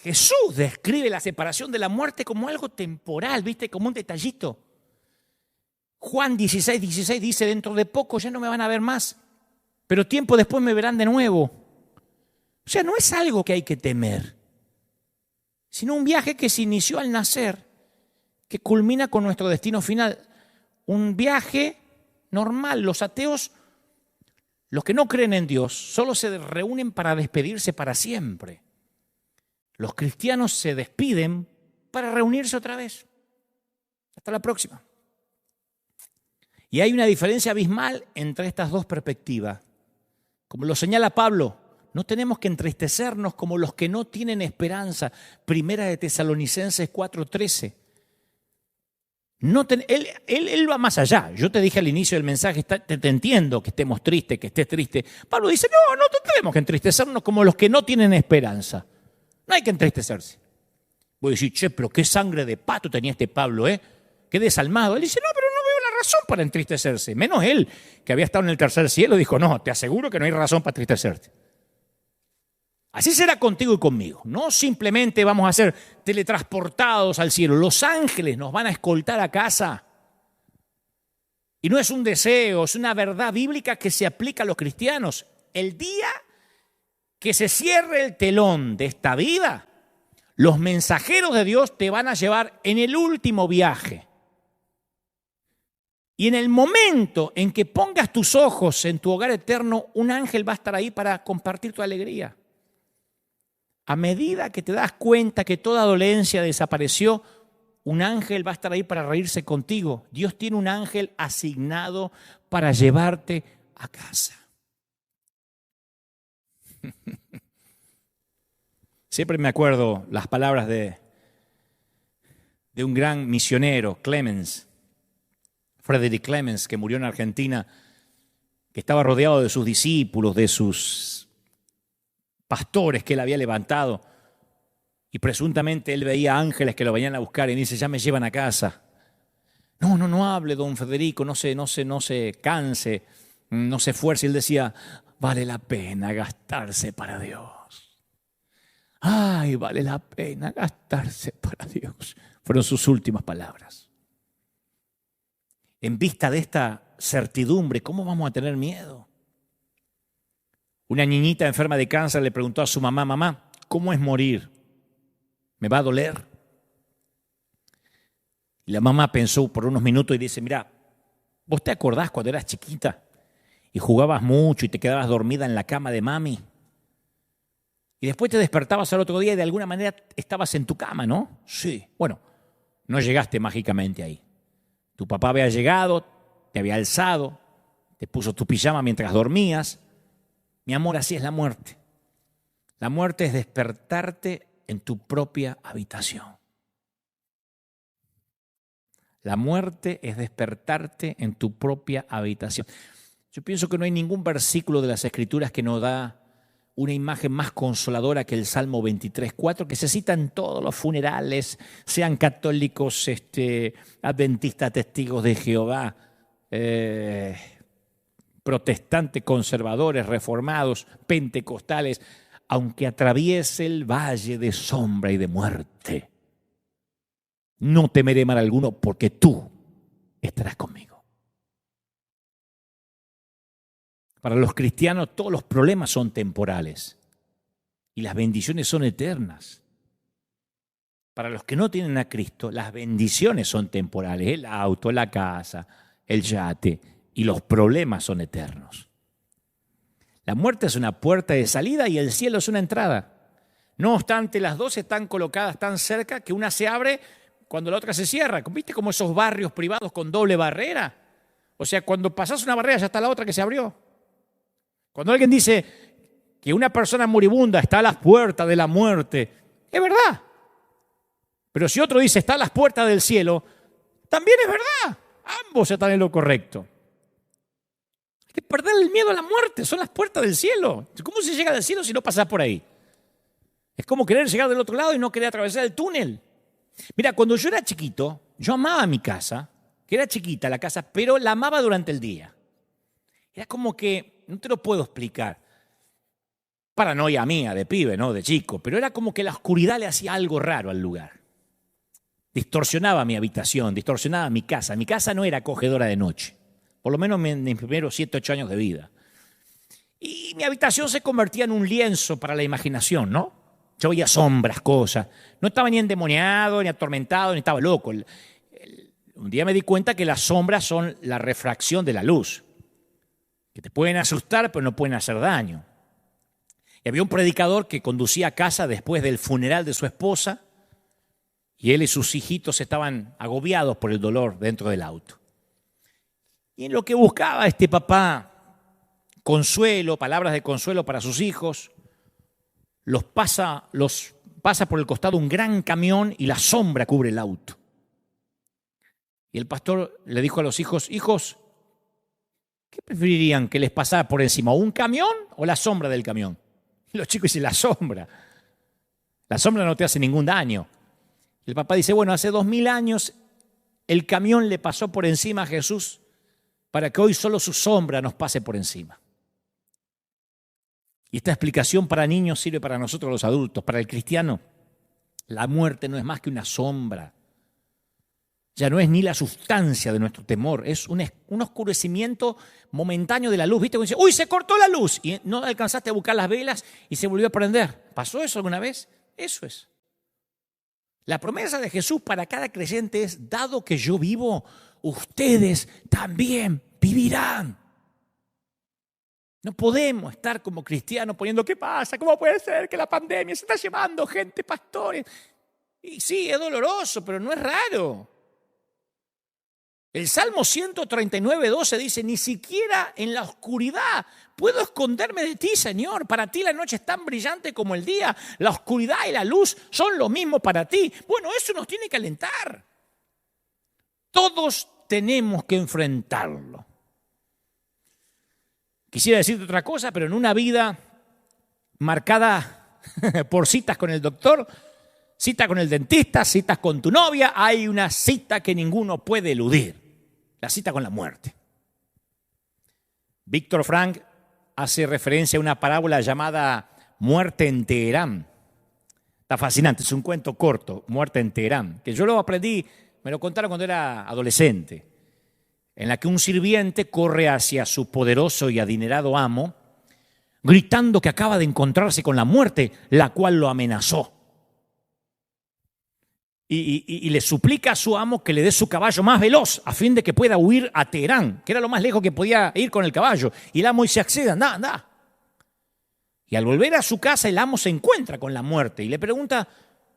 Jesús describe la separación de la muerte como algo temporal, ¿viste? Como un detallito. Juan 16:16 dice, dentro de poco ya no me van a ver más, pero tiempo después me verán de nuevo. O sea, no es algo que hay que temer, sino un viaje que se inició al nacer, que culmina con nuestro destino final. Un viaje normal. Los ateos, los que no creen en Dios, solo se reúnen para despedirse para siempre. Los cristianos se despiden para reunirse otra vez. Hasta la próxima. Y hay una diferencia abismal entre estas dos perspectivas. Como lo señala Pablo, no tenemos que entristecernos como los que no tienen esperanza. 1 de Tesalonicenses 4:13. Él va más allá. Yo te dije al inicio del mensaje, te entiendo que estemos tristes, que estés triste. Pablo dice, no tenemos que entristecernos como los que no tienen esperanza. No hay que entristecerse. Voy a decir, che, pero qué sangre de pato tenía este Pablo, qué desalmado. Él dice, no, pero no veo la razón para entristecerse. Menos él, que había estado en el tercer cielo, dijo, no, te aseguro que no hay razón para entristecerte. Así será contigo y conmigo. No simplemente vamos a ser teletransportados al cielo. Los ángeles nos van a escoltar a casa. Y no es un deseo, es una verdad bíblica que se aplica a los cristianos. El día que se cierre el telón de esta vida, los mensajeros de Dios te van a llevar en el último viaje. Y en el momento en que pongas tus ojos en tu hogar eterno, un ángel va a estar ahí para compartir tu alegría. A medida que te das cuenta que toda dolencia desapareció, un ángel va a estar ahí para reírse contigo. Dios tiene un ángel asignado para llevarte a casa. Siempre me acuerdo las palabras de un gran misionero, Clemens, Frederick Clemens, que murió en Argentina, que estaba rodeado de sus discípulos, de sus pastores que él había levantado, y presuntamente él veía ángeles que lo venían a buscar y dice, ya me llevan a casa. No hable, don Federico, no se canse. no se esfuerza. Y él decía, vale la pena gastarse para Dios. Ay, vale la pena gastarse para Dios. Fueron sus últimas palabras. En vista de esta certidumbre, ¿cómo vamos a tener miedo? Una niñita enferma de cáncer le preguntó a su mamá, mamá, ¿cómo es morir? ¿Me va a doler? Y la mamá pensó por unos minutos y dice, mira, ¿vos te acordás cuando eras chiquita y jugabas mucho y te quedabas dormida en la cama de mami? Y después te despertabas al otro día y de alguna manera estabas en tu cama, ¿no? Sí. Bueno, no llegaste mágicamente ahí. Tu papá había llegado, te había alzado, te puso tu pijama mientras dormías. Mi amor, así es la muerte. La muerte es despertarte en tu propia habitación. La muerte es despertarte en tu propia habitación. Yo pienso que no hay ningún versículo de las Escrituras que nos da una imagen más consoladora que el Salmo 23:4, que se cita en todos los funerales, sean católicos, adventistas, testigos de Jehová, protestantes, conservadores, reformados, pentecostales, aunque atraviese el valle de sombra y de muerte, no temeré mal alguno porque tú estarás conmigo. Para los cristianos todos los problemas son temporales y las bendiciones son eternas. Para los que no tienen a Cristo, las bendiciones son temporales, el auto, la casa, el yate, y los problemas son eternos. La muerte es una puerta de salida y el cielo es una entrada. No obstante, las dos están colocadas tan cerca que una se abre cuando la otra se cierra. ¿Viste como esos barrios privados con doble barrera? O sea, cuando pasás una barrera ya está la otra que se abrió. Cuando alguien dice que una persona moribunda está a las puertas de la muerte, es verdad. Pero si otro dice está a las puertas del cielo, también es verdad. Ambos están en lo correcto. Hay que perder el miedo a la muerte, son las puertas del cielo. ¿Cómo se llega al cielo si no pasás por ahí? Es como querer llegar del otro lado y no querer atravesar el túnel. Mira, cuando yo era chiquito, yo amaba mi casa, que era chiquita la casa, pero la amaba durante el día. Era como que, no te lo puedo explicar, paranoia mía de pibe, ¿no? De chico, pero era como que la oscuridad le hacía algo raro al lugar. Distorsionaba mi habitación, distorsionaba mi casa. Mi casa no era acogedora de noche, por lo menos en mis primeros 7, 8 años de vida. Y mi habitación se convertía en un lienzo para la imaginación, ¿no? Yo veía sombras, cosas. No estaba ni endemoniado, ni atormentado, ni estaba loco. Un día me di cuenta que las sombras son la refracción de la luz, que te pueden asustar, pero no pueden hacer daño. Y había un predicador que conducía a casa después del funeral de su esposa, y él y sus hijitos estaban agobiados por el dolor dentro del auto. Y en lo que buscaba este papá consuelo, palabras de consuelo para sus hijos, los pasa por el costado un gran camión y la sombra cubre el auto. Y el pastor le dijo a los hijos, hijos, ¿qué preferirían que les pasara por encima, un camión o la sombra del camión? Y los chicos dicen, la sombra. La sombra no te hace ningún daño. El papá dice, bueno, hace 2000 años el camión le pasó por encima a Jesús para que hoy solo su sombra nos pase por encima. Y esta explicación para niños sirve para nosotros los adultos. Para el cristiano, la muerte no es más que una sombra. Ya no es ni la sustancia de nuestro temor, es un oscurecimiento momentáneo de la luz. ¿Viste? Cuando dice, uy, se cortó la luz y no alcanzaste a buscar las velas y se volvió a prender. ¿Pasó eso alguna vez? Eso es. La promesa de Jesús para cada creyente es, dado que yo vivo, ustedes también vivirán. No podemos estar como cristianos poniendo, ¿qué pasa? ¿Cómo puede ser que la pandemia se está llevando gente, pastores? Y sí, es doloroso, pero no es raro. El Salmo 139:12 dice, ni siquiera en la oscuridad puedo esconderme de ti, Señor. Para ti la noche es tan brillante como el día. La oscuridad y la luz son lo mismo para ti. Bueno, eso nos tiene que alentar. Todos tenemos que enfrentarlo. Quisiera decirte otra cosa, pero en una vida marcada por citas con el doctor, cita con el dentista, citas con tu novia, hay una cita que ninguno puede eludir, la cita con la muerte. Víctor Frank hace referencia a una parábola llamada Muerte en Teherán. Está fascinante, es un cuento corto, Muerte en Teherán, que yo lo aprendí, me lo contaron cuando era adolescente, en la que un sirviente corre hacia su poderoso y adinerado amo, gritando que acaba de encontrarse con la muerte, la cual lo amenazó. Y le suplica a su amo que le dé su caballo más veloz a fin de que pueda huir a Teherán, que era lo más lejos que podía ir con el caballo. Y el amo dice, accede, anda, anda. Y al volver a su casa, el amo se encuentra con la muerte y le pregunta,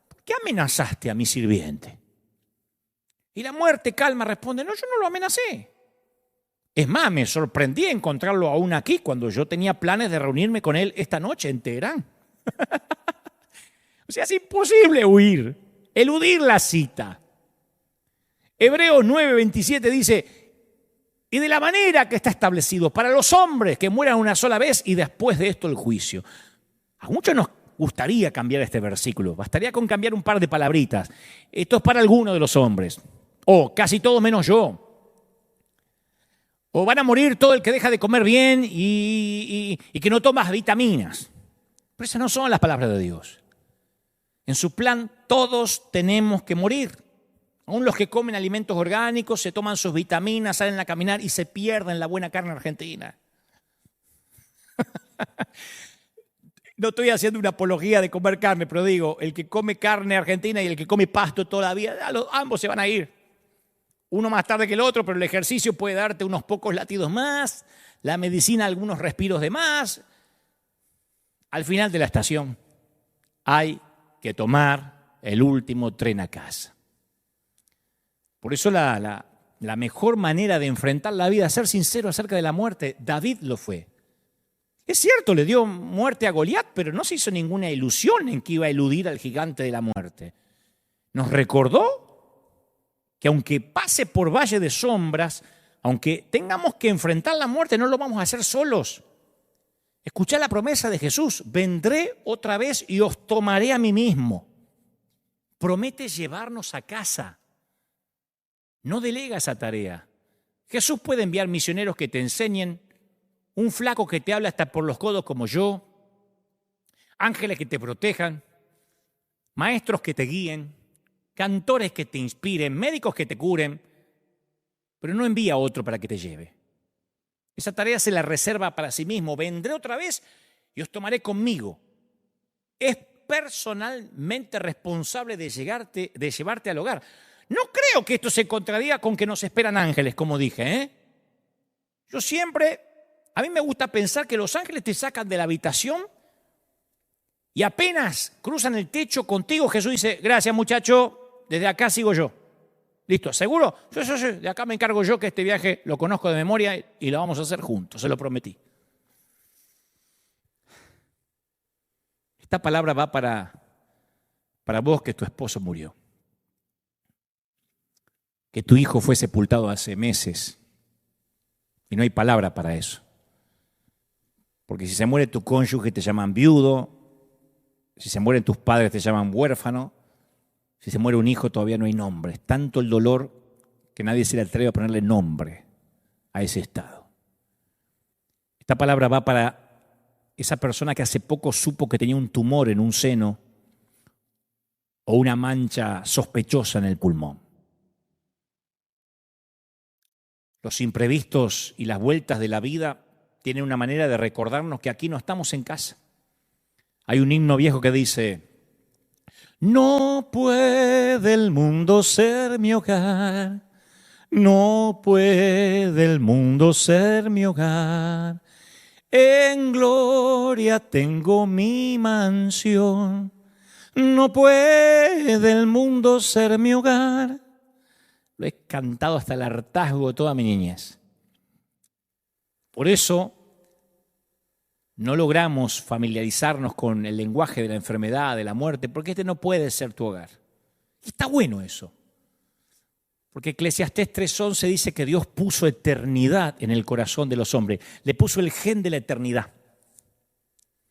¿por qué amenazaste a mi sirviente? Y la muerte calma responde, no, yo no lo amenacé. Es más, me sorprendí encontrarlo aún aquí cuando yo tenía planes de reunirme con él esta noche en Teherán. O sea, es imposible huir, eludir la cita. Hebreos 9:27 dice, y de la manera que está establecido para los hombres que mueran una sola vez y después de esto el juicio. A muchos nos gustaría cambiar este versículo, bastaría con cambiar un par de palabritas. Esto es para algunos de los hombres, o casi todos menos yo. O van a morir todo el que deja de comer bien y que no toma vitaminas. Pero esas no son las palabras de Dios. En su plan, todos tenemos que morir. Aún los que comen alimentos orgánicos, se toman sus vitaminas, salen a caminar y se pierden la buena carne argentina. No estoy haciendo una apología de comer carne, pero digo, el que come carne argentina y el que come pasto toda la vida, ambos se van a ir. Uno más tarde que el otro, pero el ejercicio puede darte unos pocos latidos más, la medicina algunos respiros de más. Al final de la estación hay que tomar el último tren a casa. Por eso la mejor manera de enfrentar la vida es ser sincero acerca de la muerte. David lo fue. Es cierto, le dio muerte a Goliat, pero no se hizo ninguna ilusión en que iba a eludir al gigante de la muerte. Nos recordó que aunque pase por valle de sombras, aunque tengamos que enfrentar la muerte, no lo vamos a hacer solos. Escuchá la promesa de Jesús, vendré otra vez y os tomaré a mí mismo. Promete llevarnos a casa. No delega esa tarea. Jesús puede enviar misioneros que te enseñen, un flaco que te habla hasta por los codos como yo, ángeles que te protejan, maestros que te guíen, cantores que te inspiren, médicos que te curen, pero no envía a otro para que te lleve. Esa tarea se la reserva para sí mismo. Vendré otra vez y os tomaré conmigo. Es personalmente responsable de llevarte al hogar. No creo que esto se contradiga con que nos esperan ángeles, como dije, a mí me gusta pensar que los ángeles te sacan de la habitación y apenas cruzan el techo contigo, Jesús dice, gracias muchacho, desde acá sigo yo. ¿Listo? ¿Seguro? Sí, de acá me encargo yo que este viaje lo conozco de memoria y lo vamos a hacer juntos, se lo prometí. Esta palabra va para vos que tu esposo murió, que tu hijo fue sepultado hace meses y no hay palabra para eso. Porque si se muere tu cónyuge te llaman viudo, si se mueren tus padres te llaman huérfano, si se muere un hijo todavía no hay nombre. Es tanto el dolor que nadie se le atreve a ponerle nombre a ese estado. Esta palabra va para esa persona que hace poco supo que tenía un tumor en un seno o una mancha sospechosa en el pulmón. Los imprevistos y las vueltas de la vida tienen una manera de recordarnos que aquí no estamos en casa. Hay un himno viejo que dice, no puede el mundo ser mi hogar, no puede el mundo ser mi hogar. En gloria tengo mi mansión, no puede el mundo ser mi hogar. Lo he cantado hasta el hartazgo de toda mi niñez. Por eso no logramos familiarizarnos con el lenguaje de la enfermedad, de la muerte, porque este no puede ser tu hogar. Y está bueno eso. Porque Eclesiastés 3:11 dice que Dios puso eternidad en el corazón de los hombres. Le puso el gen de la eternidad.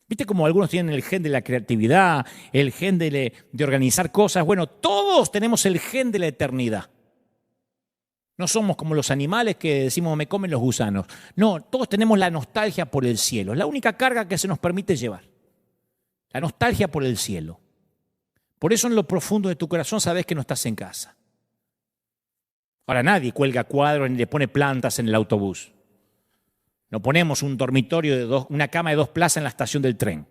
¿Viste cómo algunos tienen el gen de la creatividad, el gen de organizar cosas? Bueno, todos tenemos el gen de la eternidad. No somos como los animales que decimos me comen los gusanos. No, todos tenemos la nostalgia por el cielo. Es la única carga que se nos permite llevar. La nostalgia por el cielo. Por eso en lo profundo de tu corazón sabes que no estás en casa. Ahora nadie cuelga cuadros ni le pone plantas en el autobús. No ponemos un dormitorio una cama de 2 plazas en la estación del tren.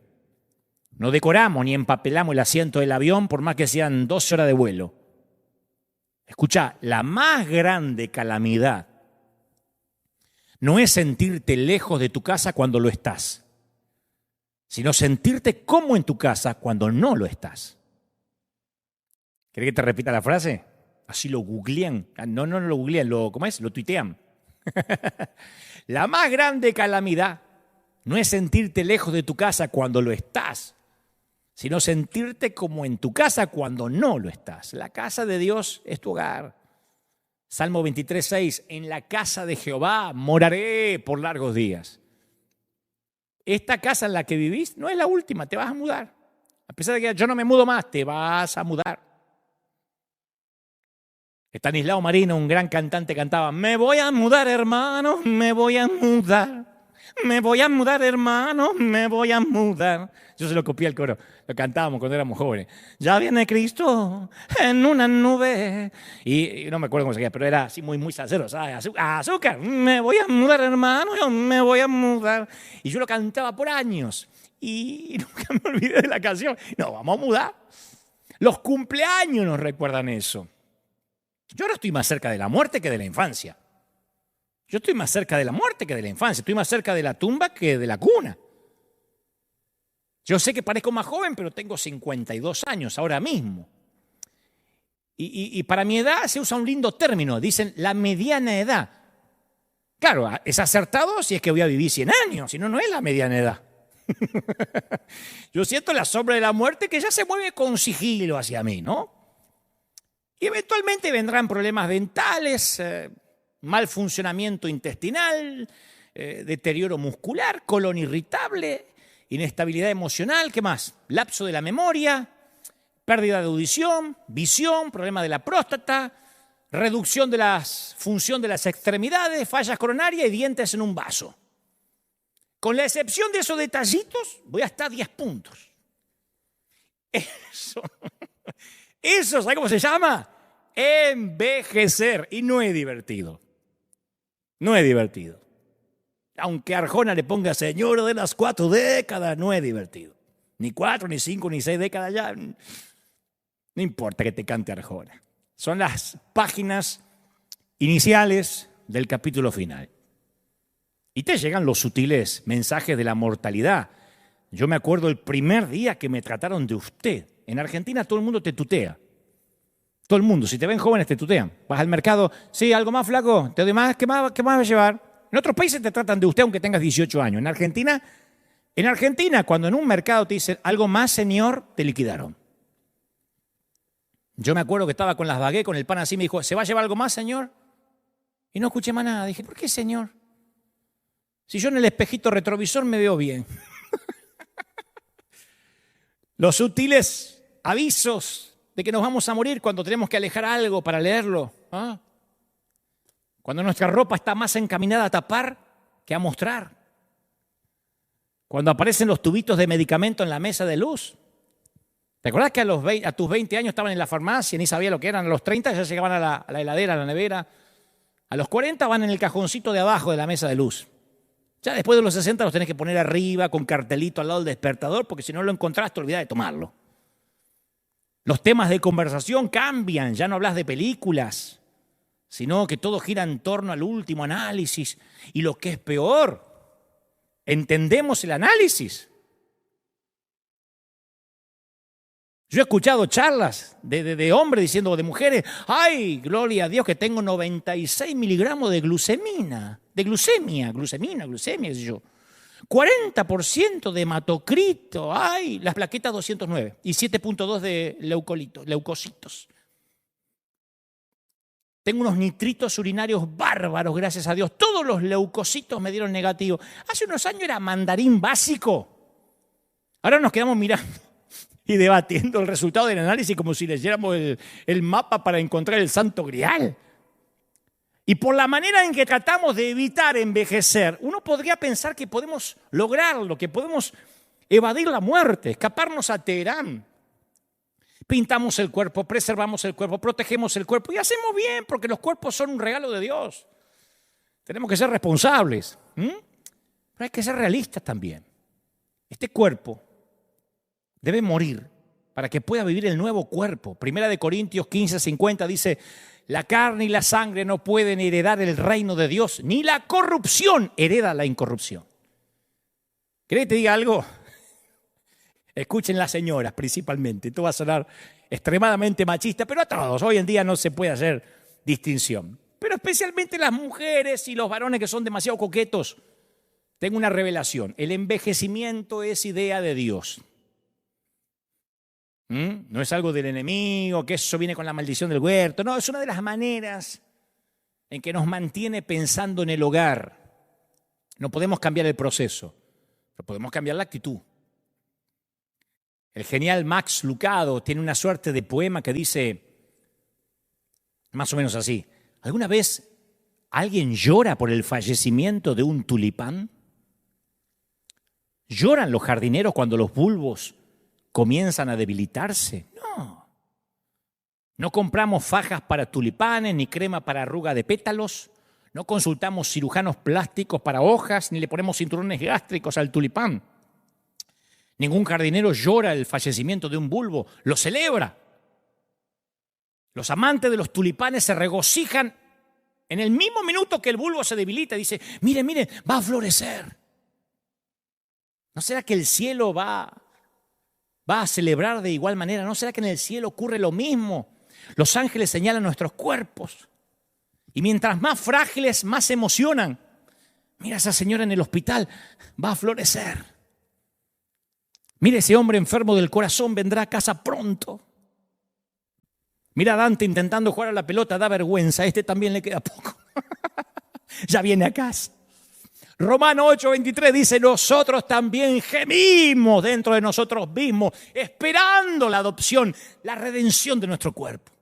No decoramos ni empapelamos el asiento del avión por más que sean 12 horas de vuelo. Escucha, la más grande calamidad no es sentirte lejos de tu casa cuando lo estás, sino sentirte como en tu casa cuando no lo estás. ¿Querés que te repita la frase? Así lo googlean. No lo googlean, ¿cómo es? Lo tuitean. La más grande calamidad no es sentirte lejos de tu casa cuando lo estás, sino sentirte como en tu casa cuando no lo estás. La casa de Dios es tu hogar. Salmo 23:6, en la casa de Jehová moraré por largos días. Esta casa en la que vivís no es la última, te vas a mudar. A pesar de que yo no me mudo más, te vas a mudar. Estanislao Marino, un gran cantante, cantaba: me voy a mudar, hermano, me voy a mudar. Me voy a mudar, hermano, me voy a mudar. Yo se lo copié al coro, lo cantábamos cuando éramos jóvenes. Ya viene Cristo en una nube. Y no me acuerdo cómo se llama, pero era así muy salsero, ¿sabes? Azúcar, me voy a mudar, hermano, yo me voy a mudar. Y yo lo cantaba por años. Y nunca me olvidé de la canción. No, vamos a mudar. Los cumpleaños nos recuerdan eso. Yo ahora estoy más cerca de la muerte que de la infancia. Yo estoy más cerca de la muerte que de la infancia. Estoy más cerca de la tumba que de la cuna. Yo sé que parezco más joven, pero tengo 52 años ahora mismo. Y para mi edad se usa un lindo término. Dicen la mediana edad. Claro, es acertado si es que voy a vivir 100 años. Si no, no es la mediana edad. Yo siento la sombra de la muerte que ya se mueve con sigilo hacia mí, ¿no? Y eventualmente vendrán problemas dentales, mal funcionamiento intestinal, deterioro muscular, colon irritable, inestabilidad emocional, ¿qué más? Lapso de la memoria, pérdida de audición, visión, problema de la próstata, reducción de la función de las extremidades, fallas coronarias y dientes en un vaso. Con la excepción de esos detallitos, voy hasta 10 puntos. Eso, ¿sabe cómo se llama? Envejecer. Y no es divertido. No es divertido. Aunque Arjona le ponga señor de las 4 décadas, no es divertido. Ni 4, ni 5, ni 6 décadas ya. No importa que te cante Arjona. Son las páginas iniciales del capítulo final. Y te llegan los sutiles mensajes de la mortalidad. Yo me acuerdo el primer día que me trataron de usted. En Argentina todo el mundo te tutea. Todo el mundo, si te ven jóvenes te tutean. Vas al mercado, sí, algo más flaco, te doy más, ¿qué más vas a llevar? En otros países te tratan de usted aunque tengas 18 años. En Argentina, cuando en un mercado te dicen algo más, señor, te liquidaron. Yo me acuerdo que estaba con las baguettes, con el pan así, me dijo, ¿se va a llevar algo más, señor? Y no escuché más nada. Dije, ¿por qué, señor? Si yo en el espejito retrovisor me veo bien. Los sutiles avisos de que nos vamos a morir cuando tenemos que alejar algo para leerlo. ¿Ah? Cuando nuestra ropa está más encaminada a tapar que a mostrar. Cuando aparecen los tubitos de medicamento en la mesa de luz. ¿Te acuerdas que a tus 20 años estaban en la farmacia y ni sabía lo que eran? A los 30 ya llegaban a la heladera, a la nevera. A los 40 van en el cajoncito de abajo de la mesa de luz. Ya después de los 60 los tenés que poner arriba con cartelito al lado del despertador porque si no lo encontrás te olvidás de tomarlo. Los temas de conversación cambian, ya no hablas de películas, sino que todo gira en torno al último análisis. Y lo que es peor, entendemos el análisis. Yo he escuchado charlas de hombres diciendo de mujeres, ¡ay, gloria a Dios que tengo 96 miligramos de glucemia, qué sé yo! 40% de hematocrito, ¡ay! Las plaquetas 209 y 7.2 de leucocitos. Tengo unos nitritos urinarios bárbaros, gracias a Dios. Todos los leucocitos me dieron negativo. Hace unos años era mandarín básico. Ahora nos quedamos mirando y debatiendo el resultado del análisis como si leyéramos el mapa para encontrar el santo grial. Y por la manera en que tratamos de evitar envejecer, uno podría pensar que podemos lograrlo, que podemos evadir la muerte, escaparnos a Teherán. Pintamos el cuerpo, preservamos el cuerpo, protegemos el cuerpo y hacemos bien porque los cuerpos son un regalo de Dios. Tenemos que ser responsables, pero hay que ser realistas también. Este cuerpo debe morir para que pueda vivir el nuevo cuerpo. Primera de Corintios 15:50 dice: la carne y la sangre no pueden heredar el reino de Dios, ni la corrupción hereda la incorrupción. ¿Querés que te diga algo? Escuchen las señoras principalmente. Esto va a sonar extremadamente machista, pero a todos. Hoy en día no se puede hacer distinción. Pero especialmente las mujeres y los varones que son demasiado coquetos. Tengo una revelación. El envejecimiento es idea de Dios. No es algo del enemigo, que eso viene con la maldición del huerto. No, es una de las maneras en que nos mantiene pensando en el hogar. No podemos cambiar el proceso, pero podemos cambiar la actitud. El genial Max Lucado tiene una suerte de poema que dice más o menos así: ¿alguna vez alguien llora por el fallecimiento de un tulipán? ¿Lloran los jardineros cuando los bulbos comienzan a debilitarse? No. No compramos fajas para tulipanes ni crema para arruga de pétalos. No consultamos cirujanos plásticos para hojas ni le ponemos cinturones gástricos al tulipán. Ningún jardinero llora el fallecimiento de un bulbo, lo celebra. Los amantes de los tulipanes se regocijan en el mismo minuto que el bulbo se debilita. Dice: mire, va a florecer. ¿No será que el cielo va a celebrar de igual manera? ¿No será que en el cielo ocurre lo mismo? Los ángeles señalan nuestros cuerpos. Y mientras más frágiles, más se emocionan. Mira, esa señora en el hospital va a florecer. Mira, ese hombre enfermo del corazón vendrá a casa pronto. Mira a Dante intentando jugar a la pelota, da vergüenza. A este también le queda poco. Ya viene a casa. Romanos 8:23 dice: nosotros también gemimos dentro de nosotros mismos, esperando la adopción, la redención de nuestro cuerpo.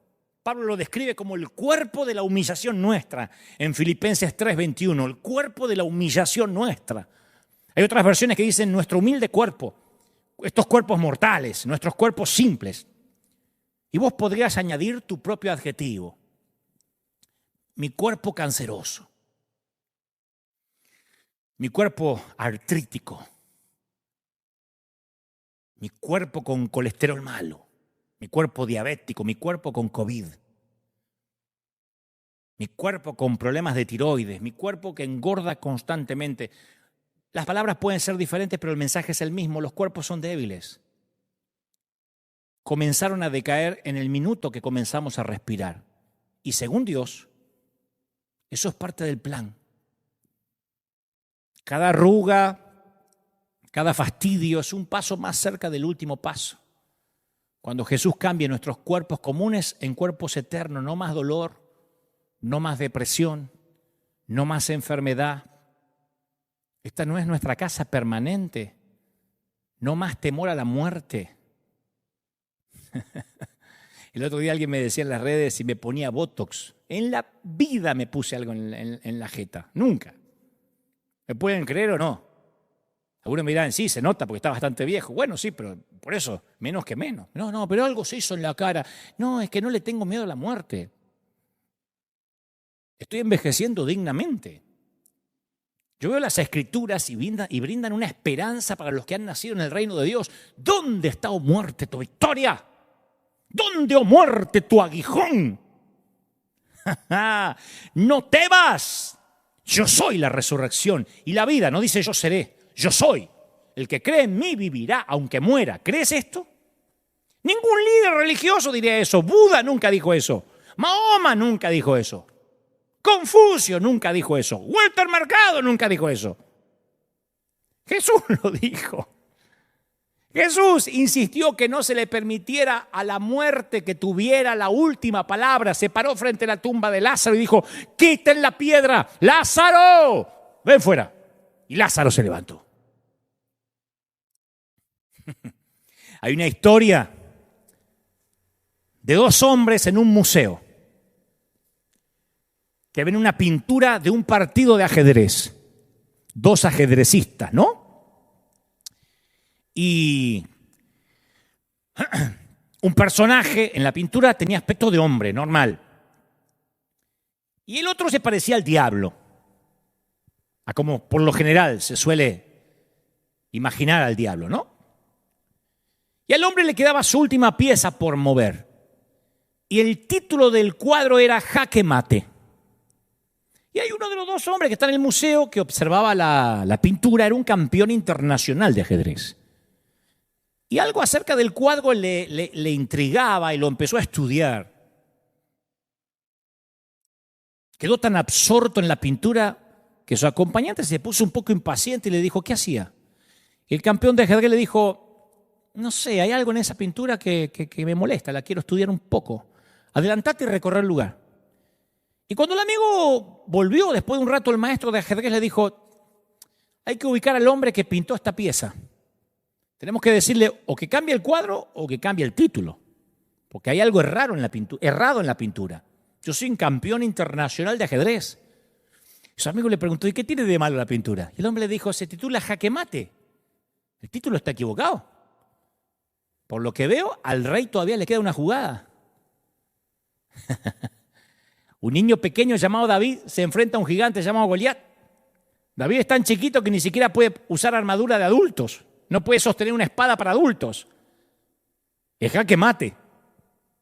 Pablo lo describe como el cuerpo de la humillación nuestra, en Filipenses 3:21, el cuerpo de la humillación nuestra. Hay otras versiones que dicen nuestro humilde cuerpo, estos cuerpos mortales, nuestros cuerpos simples. Y vos podrías añadir tu propio adjetivo: mi cuerpo canceroso. Mi cuerpo artrítico, mi cuerpo con colesterol malo, mi cuerpo diabético, mi cuerpo con COVID, mi cuerpo con problemas de tiroides, mi cuerpo que engorda constantemente. Las palabras pueden ser diferentes, pero el mensaje es el mismo. Los cuerpos son débiles. Comenzaron a decaer en el minuto que comenzamos a respirar. Y según Dios, eso es parte del plan. Cada arruga, cada fastidio es un paso más cerca del último paso. Cuando Jesús cambie nuestros cuerpos comunes en cuerpos eternos, no más dolor, no más depresión, no más enfermedad. Esta no es nuestra casa permanente, no más temor a la muerte. El otro día alguien me decía en las redes si me ponía Botox. En la vida me puse algo en la jeta, nunca. ¿Me pueden creer o no? Algunos me dirán: sí, se nota porque está bastante viejo. Bueno, sí, pero por eso, menos que menos. No, pero algo se hizo en la cara. No, es que no le tengo miedo a la muerte. Estoy envejeciendo dignamente. Yo veo las Escrituras y brindan una esperanza para los que han nacido en el reino de Dios. ¿Dónde está, oh muerte, tu victoria? ¿Dónde, oh muerte, tu aguijón? No temas. Yo soy la resurrección y la vida. No dice yo seré, yo soy. El que cree en mí vivirá aunque muera. ¿Crees esto? Ningún líder religioso diría eso. Buda nunca dijo eso. Mahoma nunca dijo eso. Confucio nunca dijo eso. Walter Mercado nunca dijo eso. Jesús lo dijo. Jesús insistió que no se le permitiera a la muerte que tuviera la última palabra. Se paró frente a la tumba de Lázaro y dijo: quiten la piedra, Lázaro, ven fuera. Y Lázaro se levantó. Hay una historia de dos hombres en un museo. que ven una pintura de un partido de ajedrez. Dos ajedrecistas, ¿no? Y un personaje en la pintura tenía aspecto de hombre, normal. Y el otro se parecía al diablo, a como por lo general se suele imaginar al diablo, ¿no? Y al hombre le quedaba su última pieza por mover. Y el título del cuadro era Jaque Mate. Y hay uno de los dos hombres que está en el museo que observaba la pintura, era un campeón internacional de ajedrez. Y algo acerca del cuadro le intrigaba y lo empezó a estudiar. Quedó tan absorto en la pintura que su acompañante se puso un poco impaciente y le dijo, ¿qué hacía? Y el campeón de ajedrez le dijo, no sé, hay algo en esa pintura que me molesta, la quiero estudiar un poco. Adelantate y recorrer el lugar. Y cuando el amigo volvió, después de un rato, el maestro de ajedrez le dijo, hay que ubicar al hombre que pintó esta pieza. Tenemos que decirle o que cambie el cuadro o que cambie el título, porque hay algo errado en la pintura. Yo soy un campeón internacional de ajedrez. Y su amigo le preguntó, ¿y qué tiene de malo la pintura? Y el hombre le dijo, se titula Jaque Mate. El título está equivocado. Por lo que veo, al rey todavía le queda una jugada. Un niño pequeño llamado David se enfrenta a un gigante llamado Goliat. David es tan chiquito que ni siquiera puede usar armadura de adultos. No puede sostener una espada para adultos. Es jaque mate.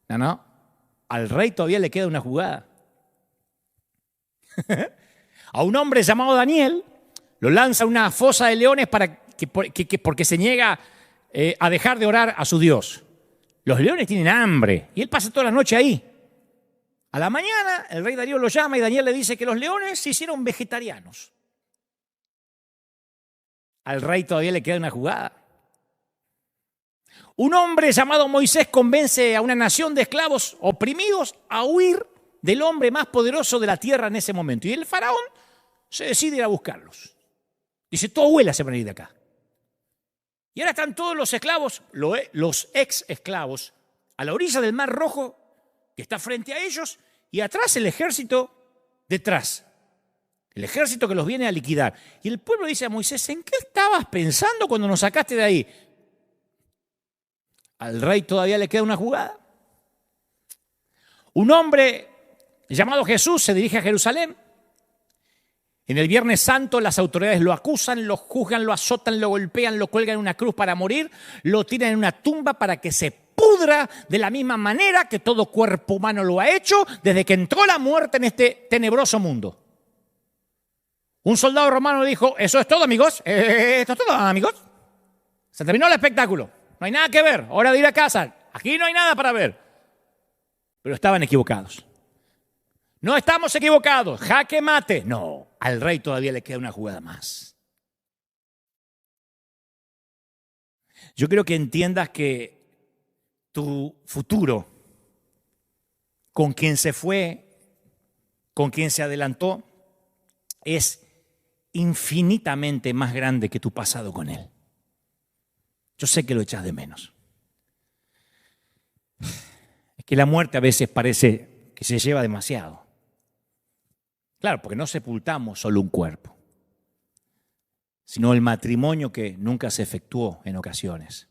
No. Al rey todavía le queda una jugada. A un hombre llamado Daniel lo lanza a una fosa de leones porque se niega a dejar de orar a su Dios. Los leones tienen hambre y él pasa toda la noche ahí. A la mañana el rey Darío lo llama y Daniel le dice que los leones se hicieron vegetarianos. Al rey todavía le queda una jugada. Un hombre llamado Moisés convence a una nación de esclavos oprimidos a huir del hombre más poderoso de la tierra en ese momento. Y el faraón se decide ir a buscarlos. Dice, tu abuela se van a ir de acá. Y ahora están todos los esclavos, los ex esclavos, a la orilla del Mar Rojo, que está frente a ellos, y atrás el ejército detrás. El ejército que los viene a liquidar. Y el pueblo dice a Moisés, ¿en qué estabas pensando cuando nos sacaste de ahí? Al rey todavía le queda una jugada. Un hombre llamado Jesús se dirige a Jerusalén. En el Viernes Santo las autoridades lo acusan, lo juzgan, lo azotan, lo golpean, lo cuelgan en una cruz para morir, lo tiran en una tumba para que se pudra de la misma manera que todo cuerpo humano lo ha hecho desde que entró la muerte en este tenebroso mundo. Un soldado romano dijo, eso es todo, amigos. Esto es todo, amigos. Se terminó el espectáculo. No hay nada que ver. Hora de ir a casa. Aquí no hay nada para ver. Pero estaban equivocados. No estamos equivocados. Jaque mate. No, al rey todavía le queda una jugada más. Yo quiero que entiendas que tu futuro, con quien se fue, con quien se adelantó, es infinitamente más grande que tu pasado con él. Yo sé que lo echas de menos. Es que la muerte a veces parece que se lleva demasiado. Claro, porque no sepultamos solo un cuerpo, sino el matrimonio que nunca se efectuó en ocasiones.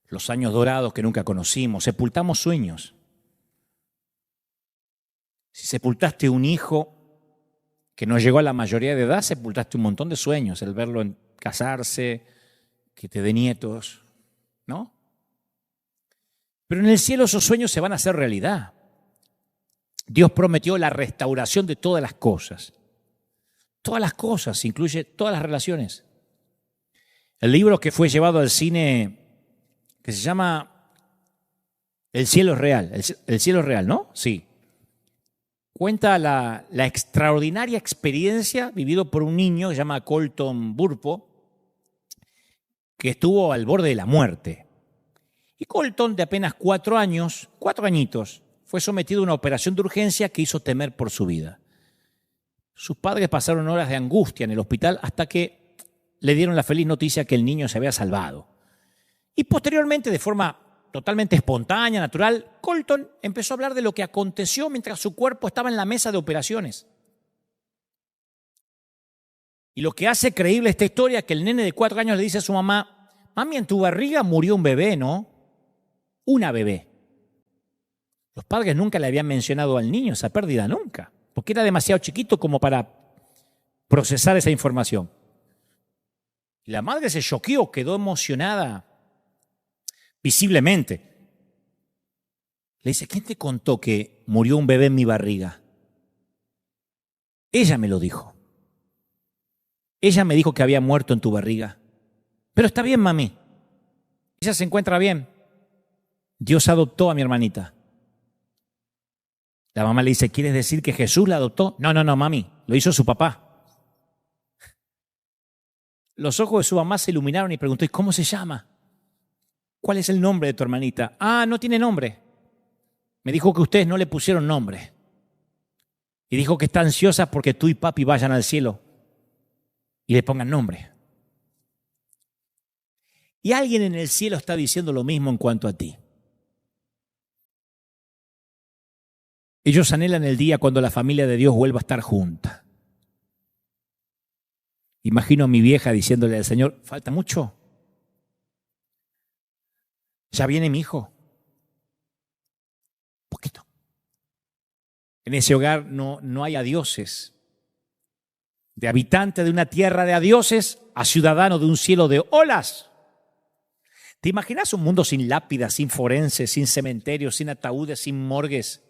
Los años dorados que nunca conocimos, sepultamos sueños. Si sepultaste un hijo que no llegó a la mayoría de edad, sepultaste un montón de sueños, el verlo casarse, que te dé nietos, ¿no? Pero en el cielo esos sueños se van a hacer realidad. Dios prometió la restauración de todas las cosas. Todas las cosas, incluye todas las relaciones. El libro que fue llevado al cine, que se llama El cielo es real. El cielo es real, ¿no? Sí. Cuenta la extraordinaria experiencia vivida por un niño que se llama Colton Burpo, que estuvo al borde de la muerte. Y Colton, de apenas 4 añitos, fue sometido a una operación de urgencia que hizo temer por su vida. Sus padres pasaron horas de angustia en el hospital hasta que le dieron la feliz noticia que el niño se había salvado. Y posteriormente, de forma totalmente espontánea, natural, Colton empezó a hablar de lo que aconteció mientras su cuerpo estaba en la mesa de operaciones. Y lo que hace creíble esta historia es que el nene de 4 años le dice a su mamá: mami, en tu barriga murió un bebé, ¿no? Una bebé. Los padres nunca le habían mencionado al niño esa pérdida, nunca, porque era demasiado chiquito como para procesar esa información. Y la madre se choqueó, quedó emocionada, visiblemente. Le dice: ¿quién te contó que murió un bebé en mi barriga? Ella me lo dijo. Ella me dijo que había muerto en tu barriga. Pero está bien, mami. Ella se encuentra bien. Dios adoptó a mi hermanita. La mamá le dice: ¿quieres decir que Jesús la adoptó? No, mami, lo hizo su papá. Los ojos de su mamá se iluminaron y preguntó: ¿y cómo se llama? ¿Cuál es el nombre de tu hermanita? Ah, no tiene nombre. Me dijo que ustedes no le pusieron nombre. Y dijo que está ansiosa porque tú y papi vayan al cielo y le pongan nombre. Y alguien en el cielo está diciendo lo mismo en cuanto a ti. Ellos anhelan el día cuando la familia de Dios vuelva a estar junta. Imagino a mi vieja diciéndole al Señor: ¿falta mucho? Ya viene mi hijo. Poquito. En ese hogar no hay adioses. De habitante de una tierra de adioses a ciudadano de un cielo de olas. ¿Te imaginas un mundo sin lápidas, sin forenses, sin cementerios, sin ataúdes, sin morgues?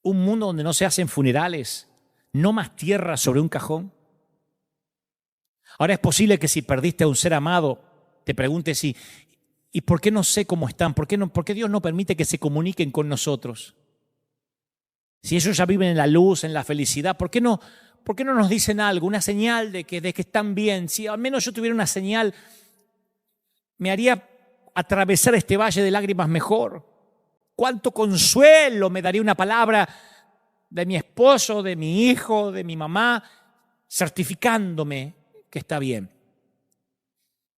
Un mundo donde no se hacen funerales, no más tierra sobre un cajón. Ahora es posible que si perdiste a un ser amado, te preguntes: ¿y por qué no sé cómo están? ¿Por qué Dios no permite que se comuniquen con nosotros? Si ellos ya viven en la luz, en la felicidad, ¿por qué no nos dicen algo, una señal de que están bien? Si al menos yo tuviera una señal, me haría atravesar este valle de lágrimas mejor. Cuánto consuelo me daría una palabra de mi esposo, de mi hijo, de mi mamá, certificándome que está bien.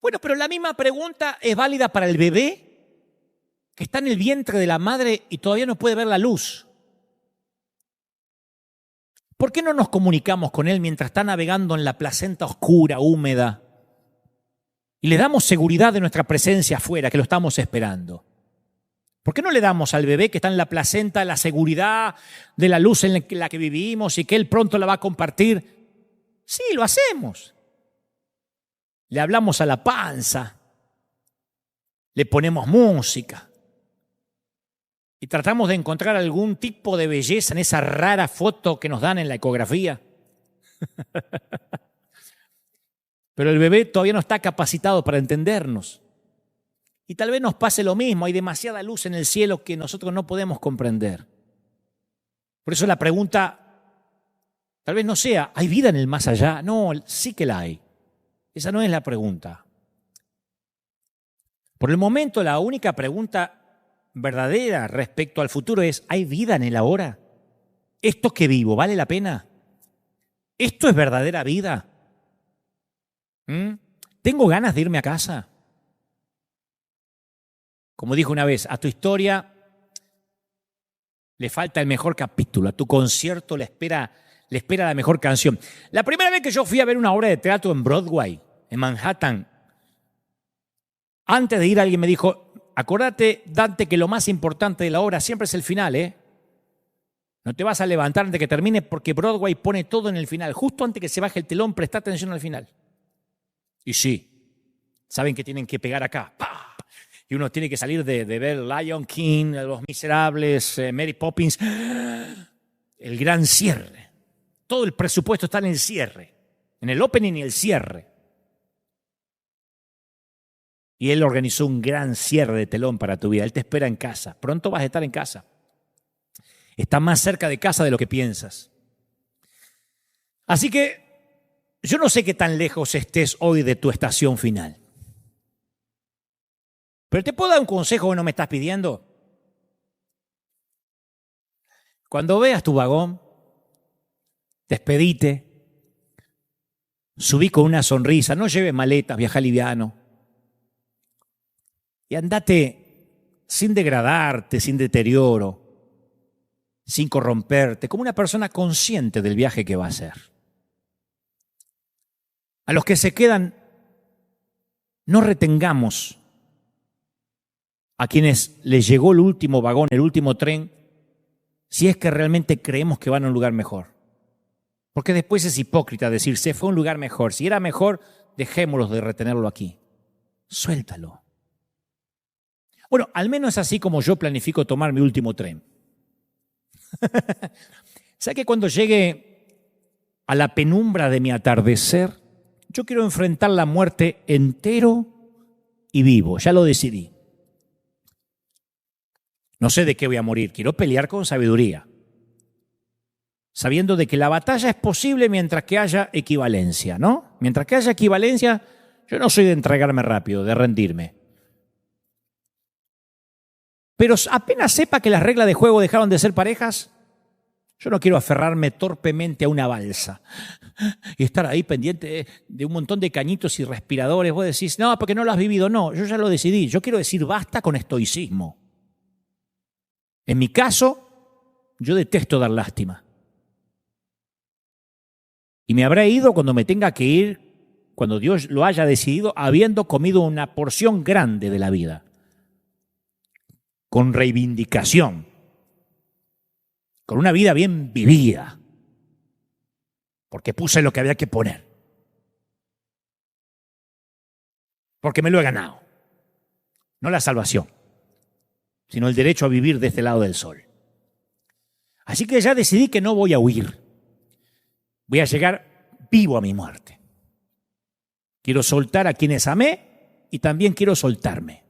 Bueno, pero la misma pregunta es válida para el bebé que está en el vientre de la madre y todavía no puede ver la luz. ¿Por qué no nos comunicamos con él mientras está navegando en la placenta oscura, húmeda? Y le damos seguridad de nuestra presencia afuera, que lo estamos esperando. ¿Por qué no le damos al bebé que está en la placenta la seguridad de la luz en la que vivimos y que él pronto la va a compartir? Sí, lo hacemos. Le hablamos a la panza, le ponemos música y tratamos de encontrar algún tipo de belleza en esa rara foto que nos dan en la ecografía. Pero el bebé todavía no está capacitado para entendernos. Y tal vez nos pase lo mismo, hay demasiada luz en el cielo que nosotros no podemos comprender. Por eso la pregunta tal vez no sea: ¿hay vida en el más allá? No, sí que la hay. Esa no es la pregunta. Por el momento, la única pregunta verdadera respecto al futuro es: ¿hay vida en el ahora? ¿Esto que vivo vale la pena? ¿Esto es verdadera vida? ¿Tengo ganas de irme a casa? Como dijo una vez, a tu historia le falta el mejor capítulo, a tu concierto le espera la mejor canción. La primera vez que yo fui a ver una obra de teatro en Broadway, en Manhattan, antes de ir alguien me dijo: acuérdate, Dante, que lo más importante de la obra siempre es el final, ¿eh? No te vas a levantar antes de que termine porque Broadway pone todo en el final. Justo antes que se baje el telón, presta atención al final. Y sí, saben que tienen que pegar acá. ¡Pah! Y uno tiene que salir de ver Lion King, Los Miserables, Mary Poppins. El gran cierre. Todo el presupuesto está en el cierre. En el opening y el cierre. Y Él organizó un gran cierre de telón para tu vida. Él te espera en casa. Pronto vas a estar en casa. Está más cerca de casa de lo que piensas. Así que yo no sé qué tan lejos estés hoy de tu estación final. Pero te puedo dar un consejo que no me estás pidiendo. Cuando veas tu vagón, despedite, subí con una sonrisa, no lleves maletas, viaja liviano. Y andate sin degradarte, sin deterioro, sin corromperte, como una persona consciente del viaje que va a hacer. A los que se quedan, no retengamos a quienes les llegó el último vagón, el último tren, si es que realmente creemos que van a un lugar mejor. Porque después es hipócrita decir, se fue a un lugar mejor. Si era mejor, dejémoslos de retenerlo aquí. Suéltalo. Bueno, al menos es así como yo planifico tomar mi último tren. ¿Sabe que cuando llegue a la penumbra de mi atardecer, yo quiero enfrentar la muerte entero y vivo? Ya lo decidí. No sé de qué voy a morir, quiero pelear con sabiduría, sabiendo de que la batalla es posible mientras que haya equivalencia, ¿no? Mientras que haya equivalencia, yo no soy de entregarme rápido, de rendirme. Pero apenas sepa que las reglas de juego dejaron de ser parejas, yo no quiero aferrarme torpemente a una balsa y estar ahí pendiente de un montón de cañitos y respiradores. Vos decís, no, porque no lo has vivido. No, yo ya lo decidí. Yo quiero decir basta con estoicismo. En mi caso, yo detesto dar lástima. Y me habré ido cuando me tenga que ir, cuando Dios lo haya decidido, habiendo comido una porción grande de la vida. Con reivindicación. Con una vida bien vivida. Porque puse lo que había que poner. Porque me lo he ganado. No la salvación, sino el derecho a vivir de este lado del sol. Así que ya decidí que no voy a huir. Voy a llegar vivo a mi muerte. Quiero soltar a quienes amé y también quiero soltarme.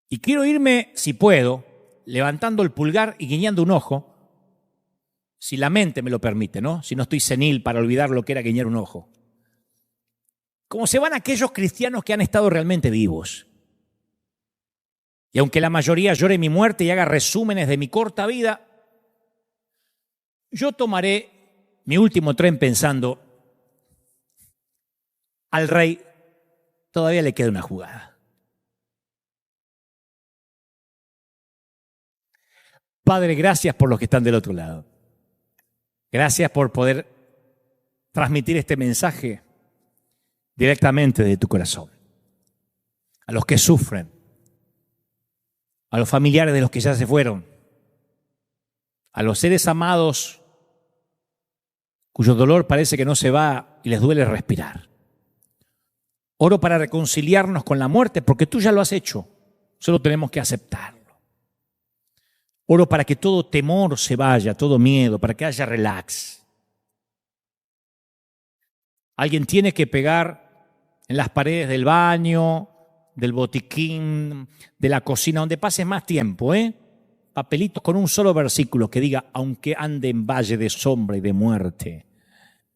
Y quiero irme, si puedo, levantando el pulgar y guiñando un ojo, si la mente me lo permite, ¿no? Si no estoy senil para olvidar lo que era guiñar un ojo. Como se van aquellos cristianos que han estado realmente vivos. Y aunque la mayoría llore mi muerte y haga resúmenes de mi corta vida, yo tomaré mi último tren pensando, al rey todavía le queda una jugada. Padre, gracias por los que están del otro lado. Gracias por poder transmitir este mensaje directamente de tu corazón. A los que sufren, a los familiares de los que ya se fueron, a los seres amados cuyo dolor parece que no se va y les duele respirar. Oro para reconciliarnos con la muerte porque tú ya lo has hecho, solo tenemos que aceptarlo. Oro para que todo temor se vaya, todo miedo, para que haya relax. Alguien tiene que pegar en las paredes del baño, del botiquín, de la cocina, donde pases más tiempo, papelitos con un solo versículo que diga, aunque ande en valle de sombra y de muerte,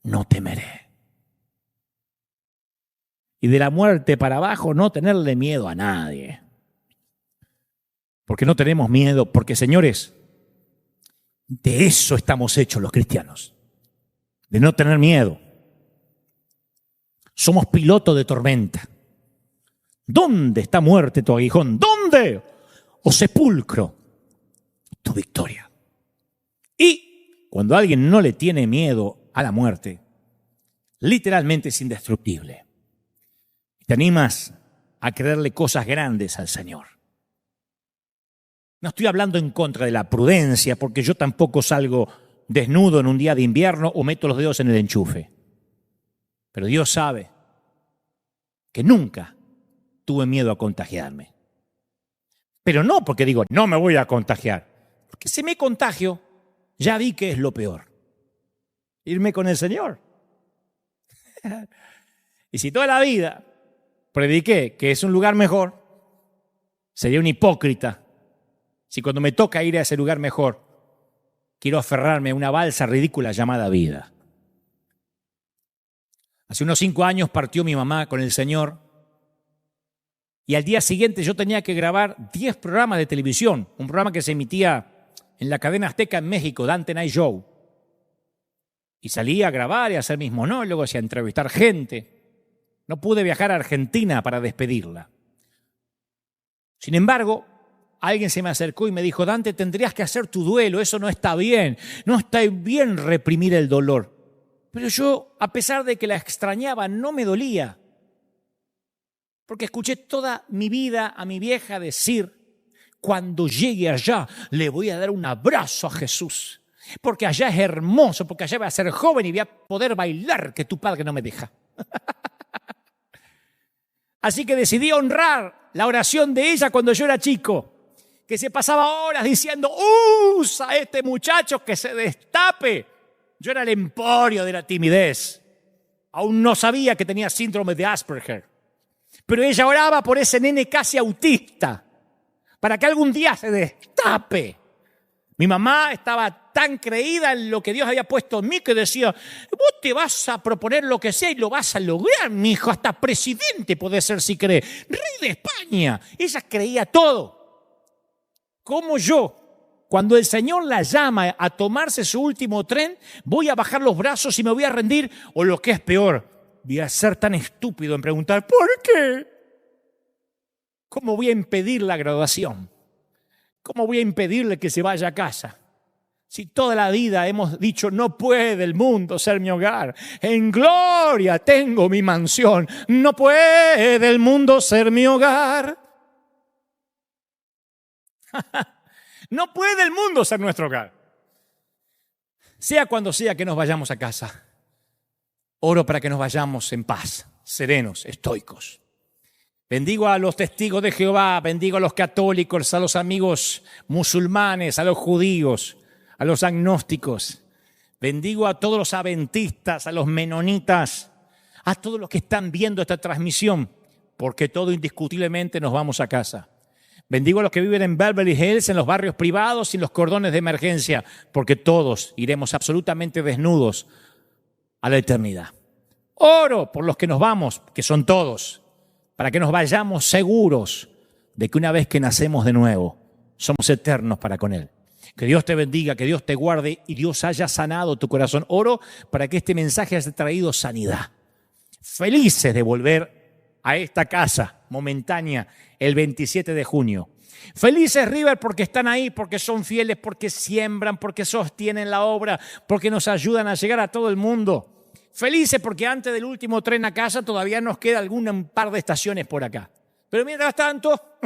no temeré. Y de la muerte para abajo no tenerle miedo a nadie. Porque no tenemos miedo, porque señores, de eso estamos hechos los cristianos, de no tener miedo. Somos pilotos de tormenta. ¿Dónde está muerte tu aguijón? ¿Dónde? O sepulcro, tu victoria. Y cuando alguien no le tiene miedo a la muerte, literalmente es indestructible. Te animas a creerle cosas grandes al Señor. No estoy hablando en contra de la prudencia, porque yo tampoco salgo desnudo en un día de invierno o meto los dedos en el enchufe. Pero Dios sabe que nunca tuve miedo a contagiarme. Pero no porque digo, no me voy a contagiar. Porque si me contagio, ya vi que es lo peor. Irme con el Señor. Y si toda la vida prediqué que es un lugar mejor, sería un hipócrita si cuando me toca ir a ese lugar mejor, quiero aferrarme a una balsa ridícula llamada vida. Hace unos 5 años partió mi mamá con el Señor y al día siguiente yo tenía que grabar 10 programas de televisión, un programa que se emitía en la cadena Azteca en México, Dante Night Show. Y salí a grabar y a hacer mis monólogos y a entrevistar gente. No pude viajar a Argentina para despedirla. Sin embargo, alguien se me acercó y me dijo, Dante, tendrías que hacer tu duelo, eso no está bien reprimir el dolor. Pero yo, a pesar de que la extrañaba, no me dolía. Porque escuché toda mi vida a mi vieja decir, cuando llegue allá le voy a dar un abrazo a Jesús. Porque allá es hermoso, porque allá voy a ser joven y voy a poder bailar, que tu padre no me deja. Así que decidí honrar la oración de ella cuando yo era chico, que se pasaba horas diciendo, usa a este muchacho que se destape. Yo era el emporio de la timidez. Aún no sabía que tenía síndrome de Asperger. Pero ella oraba por ese nene casi autista, para que algún día se destape. Mi mamá estaba tan creída en lo que Dios había puesto en mí que decía, vos te vas a proponer lo que sea y lo vas a lograr, mi hijo, hasta presidente podés ser si crees, rey de España. Ella creía todo. Como yo, cuando el Señor la llama a tomarse su último tren, voy a bajar los brazos y me voy a rendir, o lo que es peor, voy a ser tan estúpido en preguntar, ¿por qué? ¿Cómo voy a impedir la graduación? ¿Cómo voy a impedirle que se vaya a casa? Si toda la vida hemos dicho, no puede el mundo ser mi hogar. En gloria tengo mi mansión. No puede el mundo ser mi hogar. No puede el mundo ser nuestro hogar. Sea cuando sea que nos vayamos a casa, oro para que nos vayamos en paz, serenos, estoicos. Bendigo a los testigos de Jehová, bendigo a los católicos, a los amigos musulmanes, a los judíos, a los agnósticos. Bendigo a todos los adventistas, a los menonitas, a todos los que están viendo esta transmisión, porque todo indiscutiblemente nos vamos a casa. Bendigo a los que viven en Beverly Hills, en los barrios privados y en los cordones de emergencia, porque todos iremos absolutamente desnudos a la eternidad. Oro por los que nos vamos, que son todos, para que nos vayamos seguros de que una vez que nacemos de nuevo, somos eternos para con Él. Que Dios te bendiga, que Dios te guarde y Dios haya sanado tu corazón. Oro para que este mensaje haya traído sanidad. Felices de volver a esta casa momentánea el 27 de junio. Felices, River, porque están ahí, porque son fieles, porque siembran, porque sostienen la obra, porque nos ayudan a llegar a todo el mundo. Felices porque antes del último tren a casa todavía nos queda un par de estaciones por acá. Pero mientras tanto,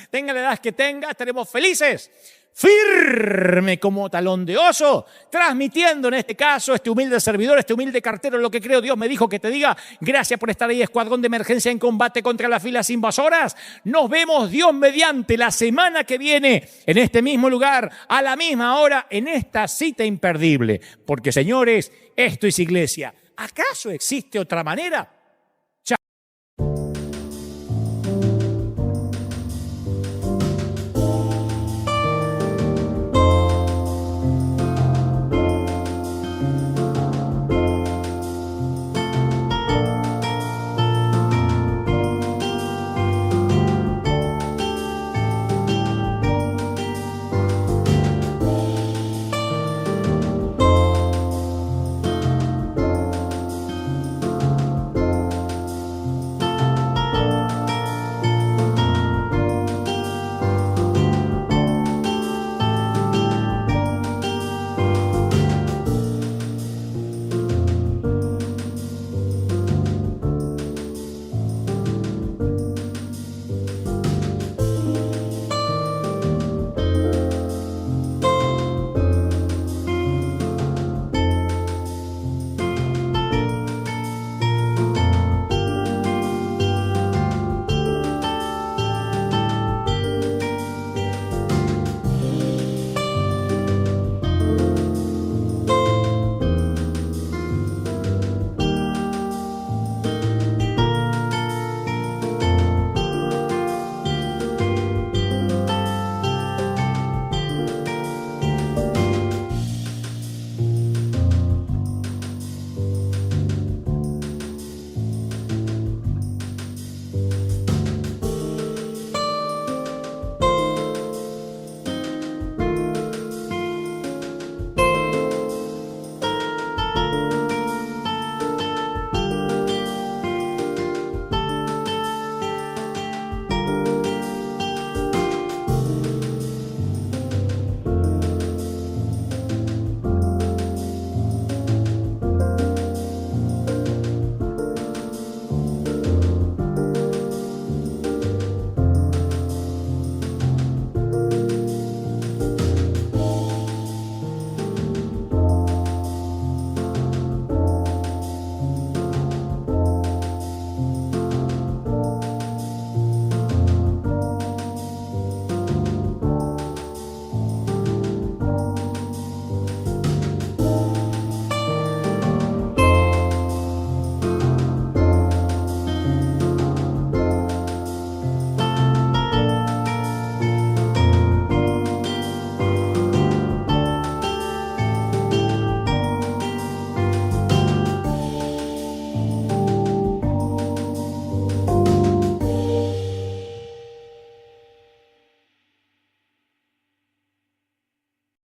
tenga la edad que tenga, estaremos felices, firme como talón de oso, transmitiendo en este caso este humilde servidor, este humilde cartero, lo que creo Dios me dijo que te diga. Gracias por estar ahí, escuadrón de emergencia en combate contra las filas invasoras. Nos vemos, Dios mediante, la semana que viene en este mismo lugar, a la misma hora, en esta cita imperdible. Porque, señores, esto es iglesia. ¿Acaso existe otra manera?